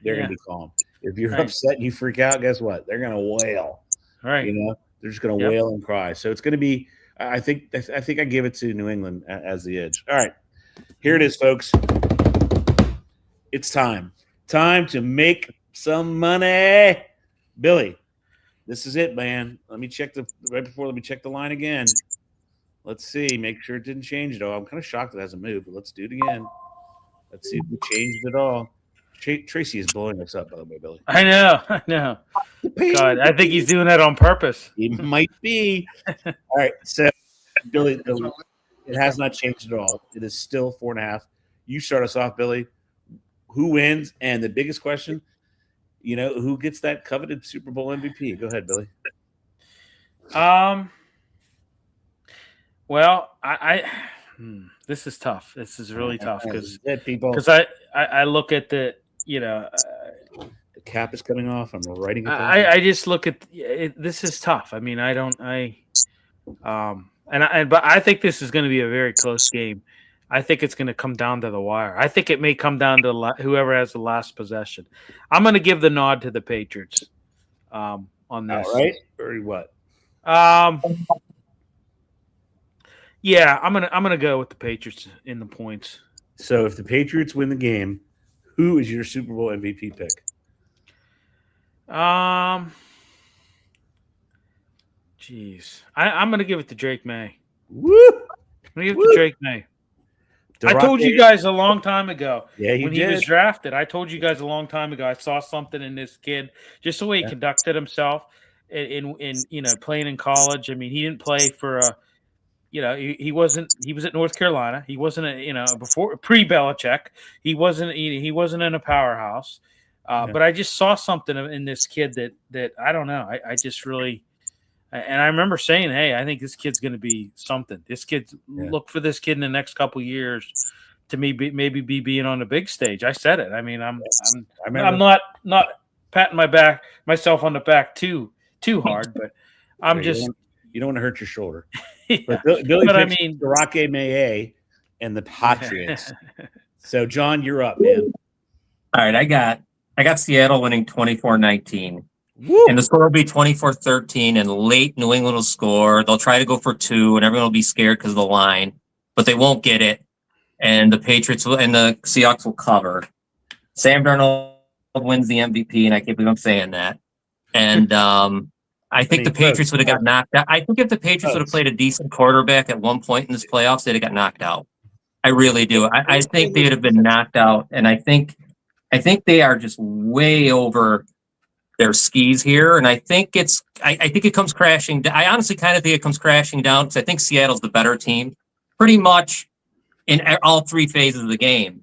they're going to be calm. If you're upset and you freak out, guess what? They're going to wail. Right. They're just going to wail and cry. So it's going to be. I think I give it to New England as the edge. All right, here it is, folks. It's time to make some money, Billy. This is it, man. Let me check the line again. Let's see. Make sure it didn't change at all. I'm kind of shocked it hasn't moved, but let's do it again. Let's see if we changed it all. Tracy is blowing us up, by the way, Billy. I know. God, I think he's doing that on purpose. He might be. All right, so Billy, it has not changed at all. It is still 4.5. You start us off, Billy. Who wins? And the biggest question, who gets that coveted Super Bowl MVP? Go ahead, Billy. Well, I This is tough. This is really tough because people. I look at the the cap is coming off. I'm writing it down. I just look at it, this is tough. I mean, but I think this is going to be a very close game. I think it's going to come down to the wire. I think it may come down to whoever has the last possession. I'm going to give the nod to the Patriots on this. All right, or what? Yeah, I'm gonna go with the Patriots in the points. So if the Patriots win the game, who is your Super Bowl MVP pick? Jeez, I'm gonna give it to Drake May. Woo! I'm gonna give it to Drake May. I told you guys a long time ago when he was drafted. I told you guys a long time ago. I saw something in this kid, just the way he conducted himself in playing in college. I mean, he didn't play for a. He wasn't. He was at North Carolina. He wasn't. Before pre-Belichick, he wasn't. He wasn't in a powerhouse. But I just saw something in this kid that I don't know. I just really, and I remember saying, "Hey, I think this kid's going to be something. This kid's look for this kid in the next couple of years to maybe be being on the big stage." I said it. I mean, I'm not patting myself on the back too hard, but I'm just. You don't want to hurt your shoulder. But Billy picks Roque Maye and the Patriots. So, John, you're up, man. All right, I got Seattle winning 24-19. Woo! And the score will be 24-13, and late New England will score. They'll try to go for 2, and everyone will be scared because of the line, but they won't get it. And the Patriots and the Seahawks will cover. Sam Darnold wins the MVP, and I can't believe I'm saying that. And I think the Patriots would have got knocked out. I think if the Patriots would have played a decent quarterback at one point in this playoffs, they'd have got knocked out. I really do. I think they would have been knocked out, and I think they are just way over their skis here. And I think it comes crashing. I honestly kind of think it comes crashing down because I think Seattle's the better team, pretty much in all 3 phases of the game.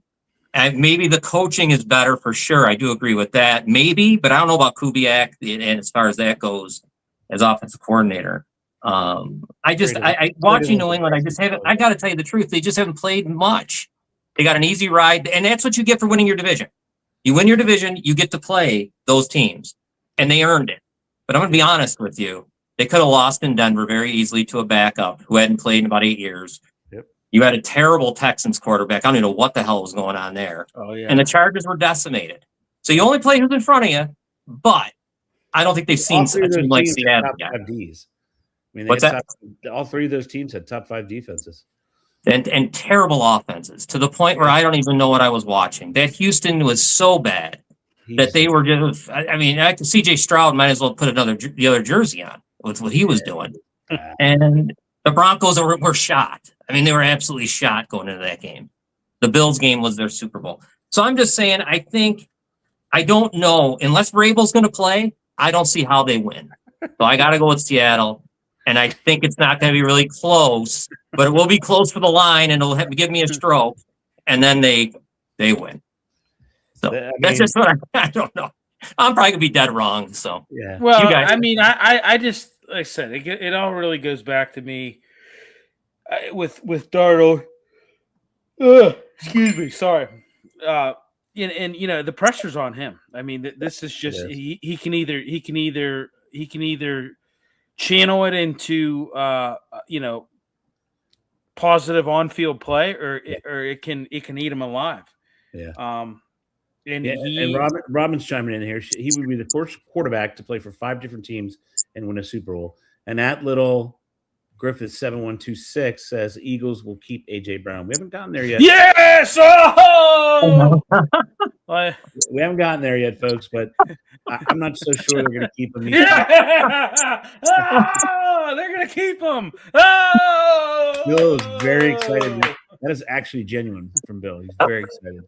And maybe the coaching is better for sure. I do agree with that. Maybe, but I don't know about Kubiak and as far as that goes. As offensive coordinator, I watching New England. I got to tell you the truth. They just haven't played much. They got an easy ride, and that's what you get for winning your division. You win your division, you get to play those teams, and they earned it. But I'm going to be honest with you. They could have lost in Denver very easily to a backup who hadn't played in about 8 years. Yep. You had a terrible Texans quarterback. I don't even know what the hell was going on there. Oh yeah. And the Chargers were decimated. So you only play who's in front of you, but I don't think they've seen such a team like Seattle yet. I mean, what's that? All 3 of those teams had top 5 defenses. And terrible offenses to the point where I don't even know what I was watching. That Houston was so bad that they were just. I mean, C.J. Stroud might as well put the other jersey on with what he was doing. And the Broncos were shot. I mean, they were absolutely shot going into that game. The Bills game was their Super Bowl. So I'm just saying, I don't know unless Vrabel's going to play. I don't see how they win. So I got to go with Seattle. And I think it's not going to be really close, but it will be close for the line, and it'll give me a stroke. And then they win. So that's just what I don't know. I'm probably going to be dead wrong. So, yeah. Well, I mean, I just, like I said, it all really goes back to me with Darnold. Excuse me. Sorry. And the pressure's on him. I mean, this is just he can either channel it into positive on-field play, or it can eat him alive. Yeah. And Robin's chiming in here. He would be the first quarterback to play for 5 different teams and win a Super Bowl. And that little Griffith 7126 says Eagles will keep AJ Brown. We haven't gotten there yet. Yes! Oh! We haven't gotten there yet, folks, but I'm not so sure they're going to keep him. Yeah! Oh, they're going to keep him. Oh! Bill is very excited. That is actually genuine from Bill. He's very excited.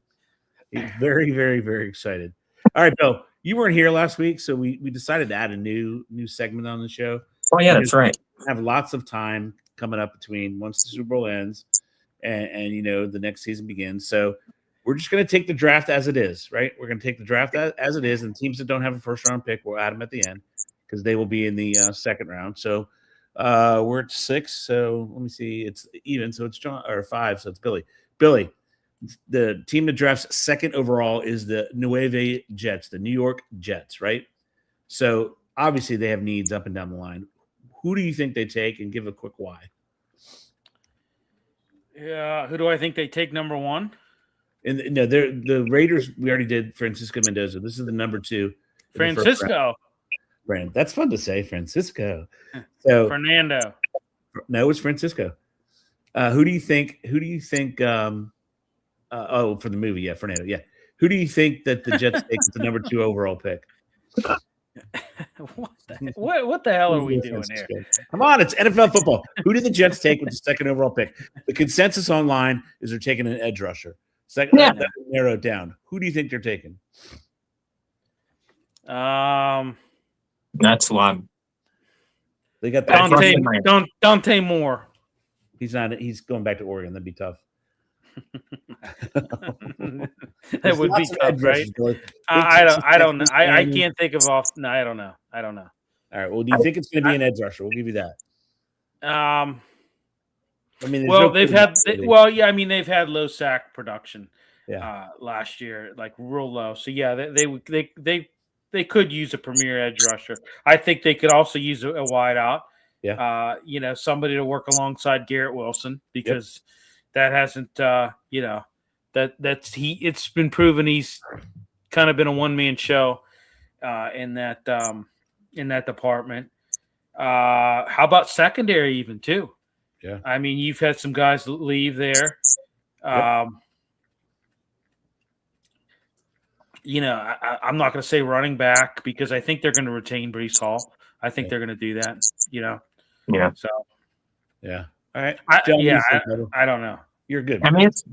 He's very, very, very excited. All right, Bill, you weren't here last week, so we decided to add a new segment on the show. Oh, yeah, that's right. Have lots of time coming up between once the Super Bowl ends and the next season begins. So we're just going to take the draft as it is, right? We're going to take the draft as it is, and teams that don't have a first-round pick, we'll add them at the end because they will be in the second round. So We're at 6, so let me see. It's even, so it's John, or 5, so it's Billy. Billy, the team that drafts second overall is the Nueve Jets, the New York Jets, right? So obviously they have needs up and down the line. Who do you think they take, and give a quick why? Yeah, who do I think they take number 1? And no, they're the Raiders. We already did Francisco Mendoza. This is the number 2. Francisco. Brandon, that's fun to say, Francisco. So Fernando. No, it's Francisco. Who do you think? Oh, for the movie, yeah, Fernando. Yeah. Who do you think that the Jets take with the number 2 overall pick? What the hell are we doing here? Come on, it's NFL football. Who did the Jets take with the second overall pick? The consensus online is they're taking an edge rusher. Second, that narrow it down. Who do you think they're taking? That's one. They got Dante Moore. He's not. He's going back to Oregon. That'd be tough. That would be tough, right? I don't know. I can't think of off. No, I don't know. All right. Well, do you think it's going to be an edge rusher? We'll give you that. I mean, they've had low sack production. Yeah. Last year, like real low. So yeah, they could use a premier edge rusher. I think they could also use a wide out. Yeah. Somebody to work alongside Garrett Wilson, because that hasn't, it's been proven he's kind of been a one-man show in that department. How about secondary even too? Yeah. I mean, you've had some guys leave there. I'm not going to say running back, because I think they're going to retain Breece Hall. I think they're going to do that. Yeah. So. Yeah. All right. I don't know. You're good. I'm going to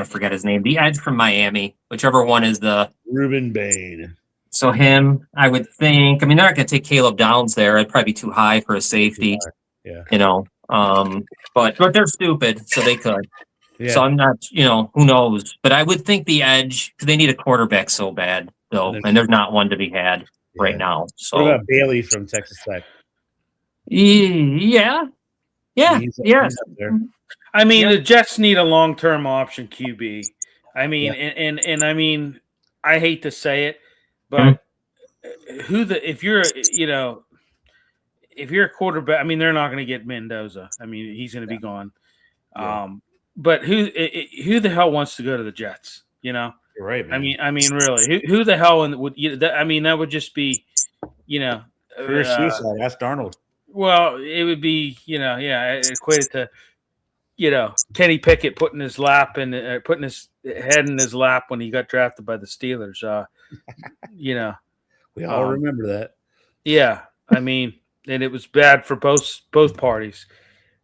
forget his name. The edge from Miami, whichever one is the Ruben Bain. So him, I would think. I mean, they're not going to take Caleb Downs there. It'd probably be too high for a safety. Yeah. But they're stupid, so they could. Yeah. So I'm not, who knows? But I would think the edge, because they need a quarterback so bad, though, and there's not one to be had right now. So what about Bailey from Texas Tech? Yeah. He's up there. I mean, the Jets need a long-term option QB. I mean, and I mean, I hate to say it, but if you're a quarterback, I mean, they're not going to get Mendoza. I mean, he's going to be gone. But who the hell wants to go to the Jets? You're right, man. I mean, really, who the hell would? That would just be, career suicide. Ask Darnold. Well, it would be, equated to, Kenny Pickett putting his head in his lap when he got drafted by the Steelers. We all remember that. Yeah, I mean, and it was bad for both parties.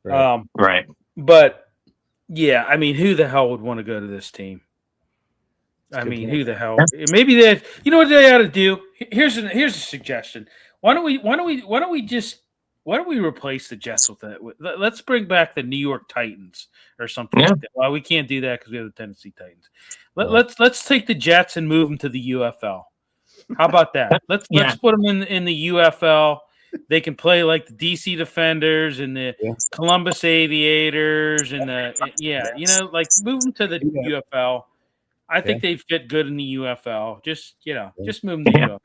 Right. But yeah, I mean, who the hell would want to go to this team? I mean, who the hell? Maybe they. You know what they ought to do? Here's a suggestion. Why don't we replace the Jets with that? Let's bring back the New York Titans or something like that. Well, we can't do that because we have the Tennessee Titans. Let's take the Jets and move them to the UFL. How about that? Let's put them in the UFL. They can play like the DC Defenders and the Columbus Aviators and move them to the UFL. I think they fit good in the UFL. Just move them to the UFL.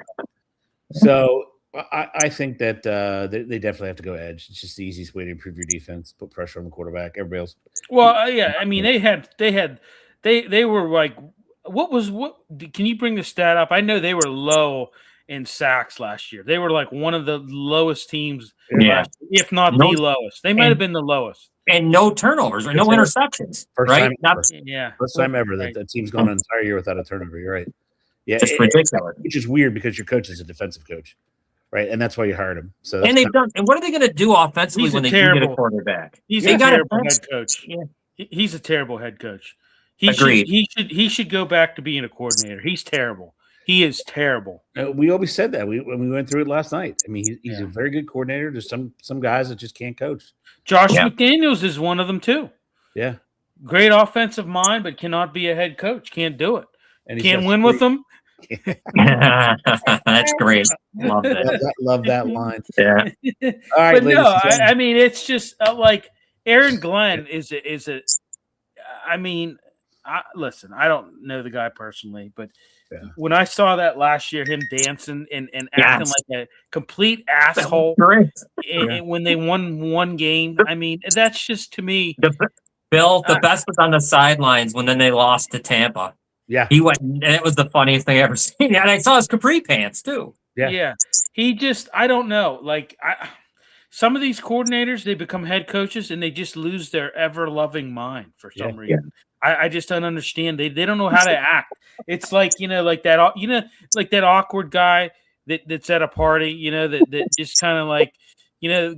So I think that they definitely have to go edge. It's just the easiest way to improve your defense, put pressure on the quarterback. Everybody else. Well, I mean, they were like, what? Can you bring the stat up? I know they were low in sacks last year. They were like one of the lowest teams, if not the lowest. They might have been the lowest. And no turnovers or no interceptions. First time ever right. that team's gone an entire year without a turnover. You're right. Yeah, it's ridiculous. Which is weird because your coach is a defensive coach, right? And that's why you hired him. So and they've done. And what are they going to do offensively when they do get a quarterback? He's a terrible head coach. Yeah. He's a terrible head coach. Agreed. He should go back to being a coordinator. He's terrible. He is terrible. We always said that when we went through it last night. I mean, he's a very good coordinator. There's some guys that just can't coach. Josh McDaniels is one of them too. Yeah, great offensive mind, but cannot be a head coach. Can't do it. And can't win with them. That's great. Love that. Love that line. Yeah. All right, But ladies no, and gentlemen. I mean, it's just like Aaron Glenn is a. I mean, listen, I don't know the guy personally, but when I saw that last year, him dancing and acting like a complete asshole when they won one game, I mean, that's just to me. Bill, the best was on the sidelines when then they lost to Tampa. Yeah. He went, and it was the funniest thing I ever seen. And I saw his capri pants too. Yeah. He just, I don't know. Like, some of these coordinators, they become head coaches and they just lose their ever loving mind for some reason. I just don't understand. They don't know how to act. It's like, like that awkward guy that's at a party, that just kind of like,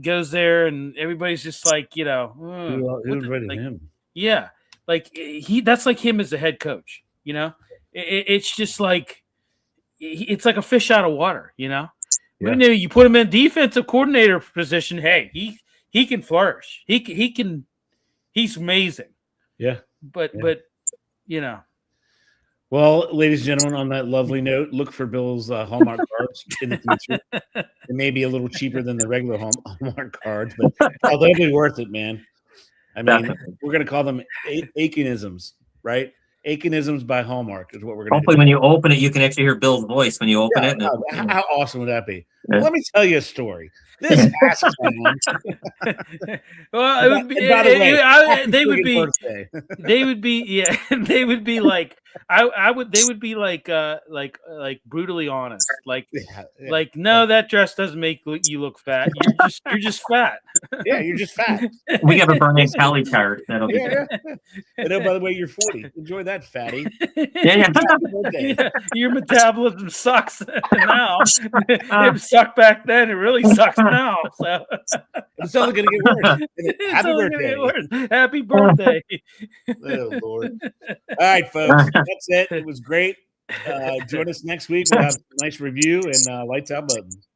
goes there and everybody's just like, who invited him? Yeah. Like that's like him as a head coach, it's just like, it's like a fish out of water, Yeah. You put him in defensive coordinator position. Hey, he can flourish. He's amazing. Yeah. But Well, ladies and gentlemen, on that lovely note, look for Bill's Hallmark cards in the future. It may be a little cheaper than the regular Hallmark cards, but they'll be worth it, man. I mean, we're going to call them Aikinisms, right? Aikinisms by Hallmark is what we're going to Hopefully when you open it, you can actually hear Bill's voice when you open it. How awesome would that be? Well, let me tell you a story. This ass clown. Well, it would be. They would be. They would be. Yeah, they would be like. I would. They would be like brutally honest. Like, no, that dress doesn't make you look fat. You're just fat. Yeah, you're just fat. We have a Bernie Kelly card. That'll be good. And oh, by the way, you're 40. Enjoy that, fatty. Yeah. Your metabolism sucks now. It sucked back then. It really sucks now. So it's only going to get worse. Happy birthday. Happy birthday. Oh, Lord. All right, folks. That's it. It was great. Join us next week. We'll have a nice review and lights out buttons.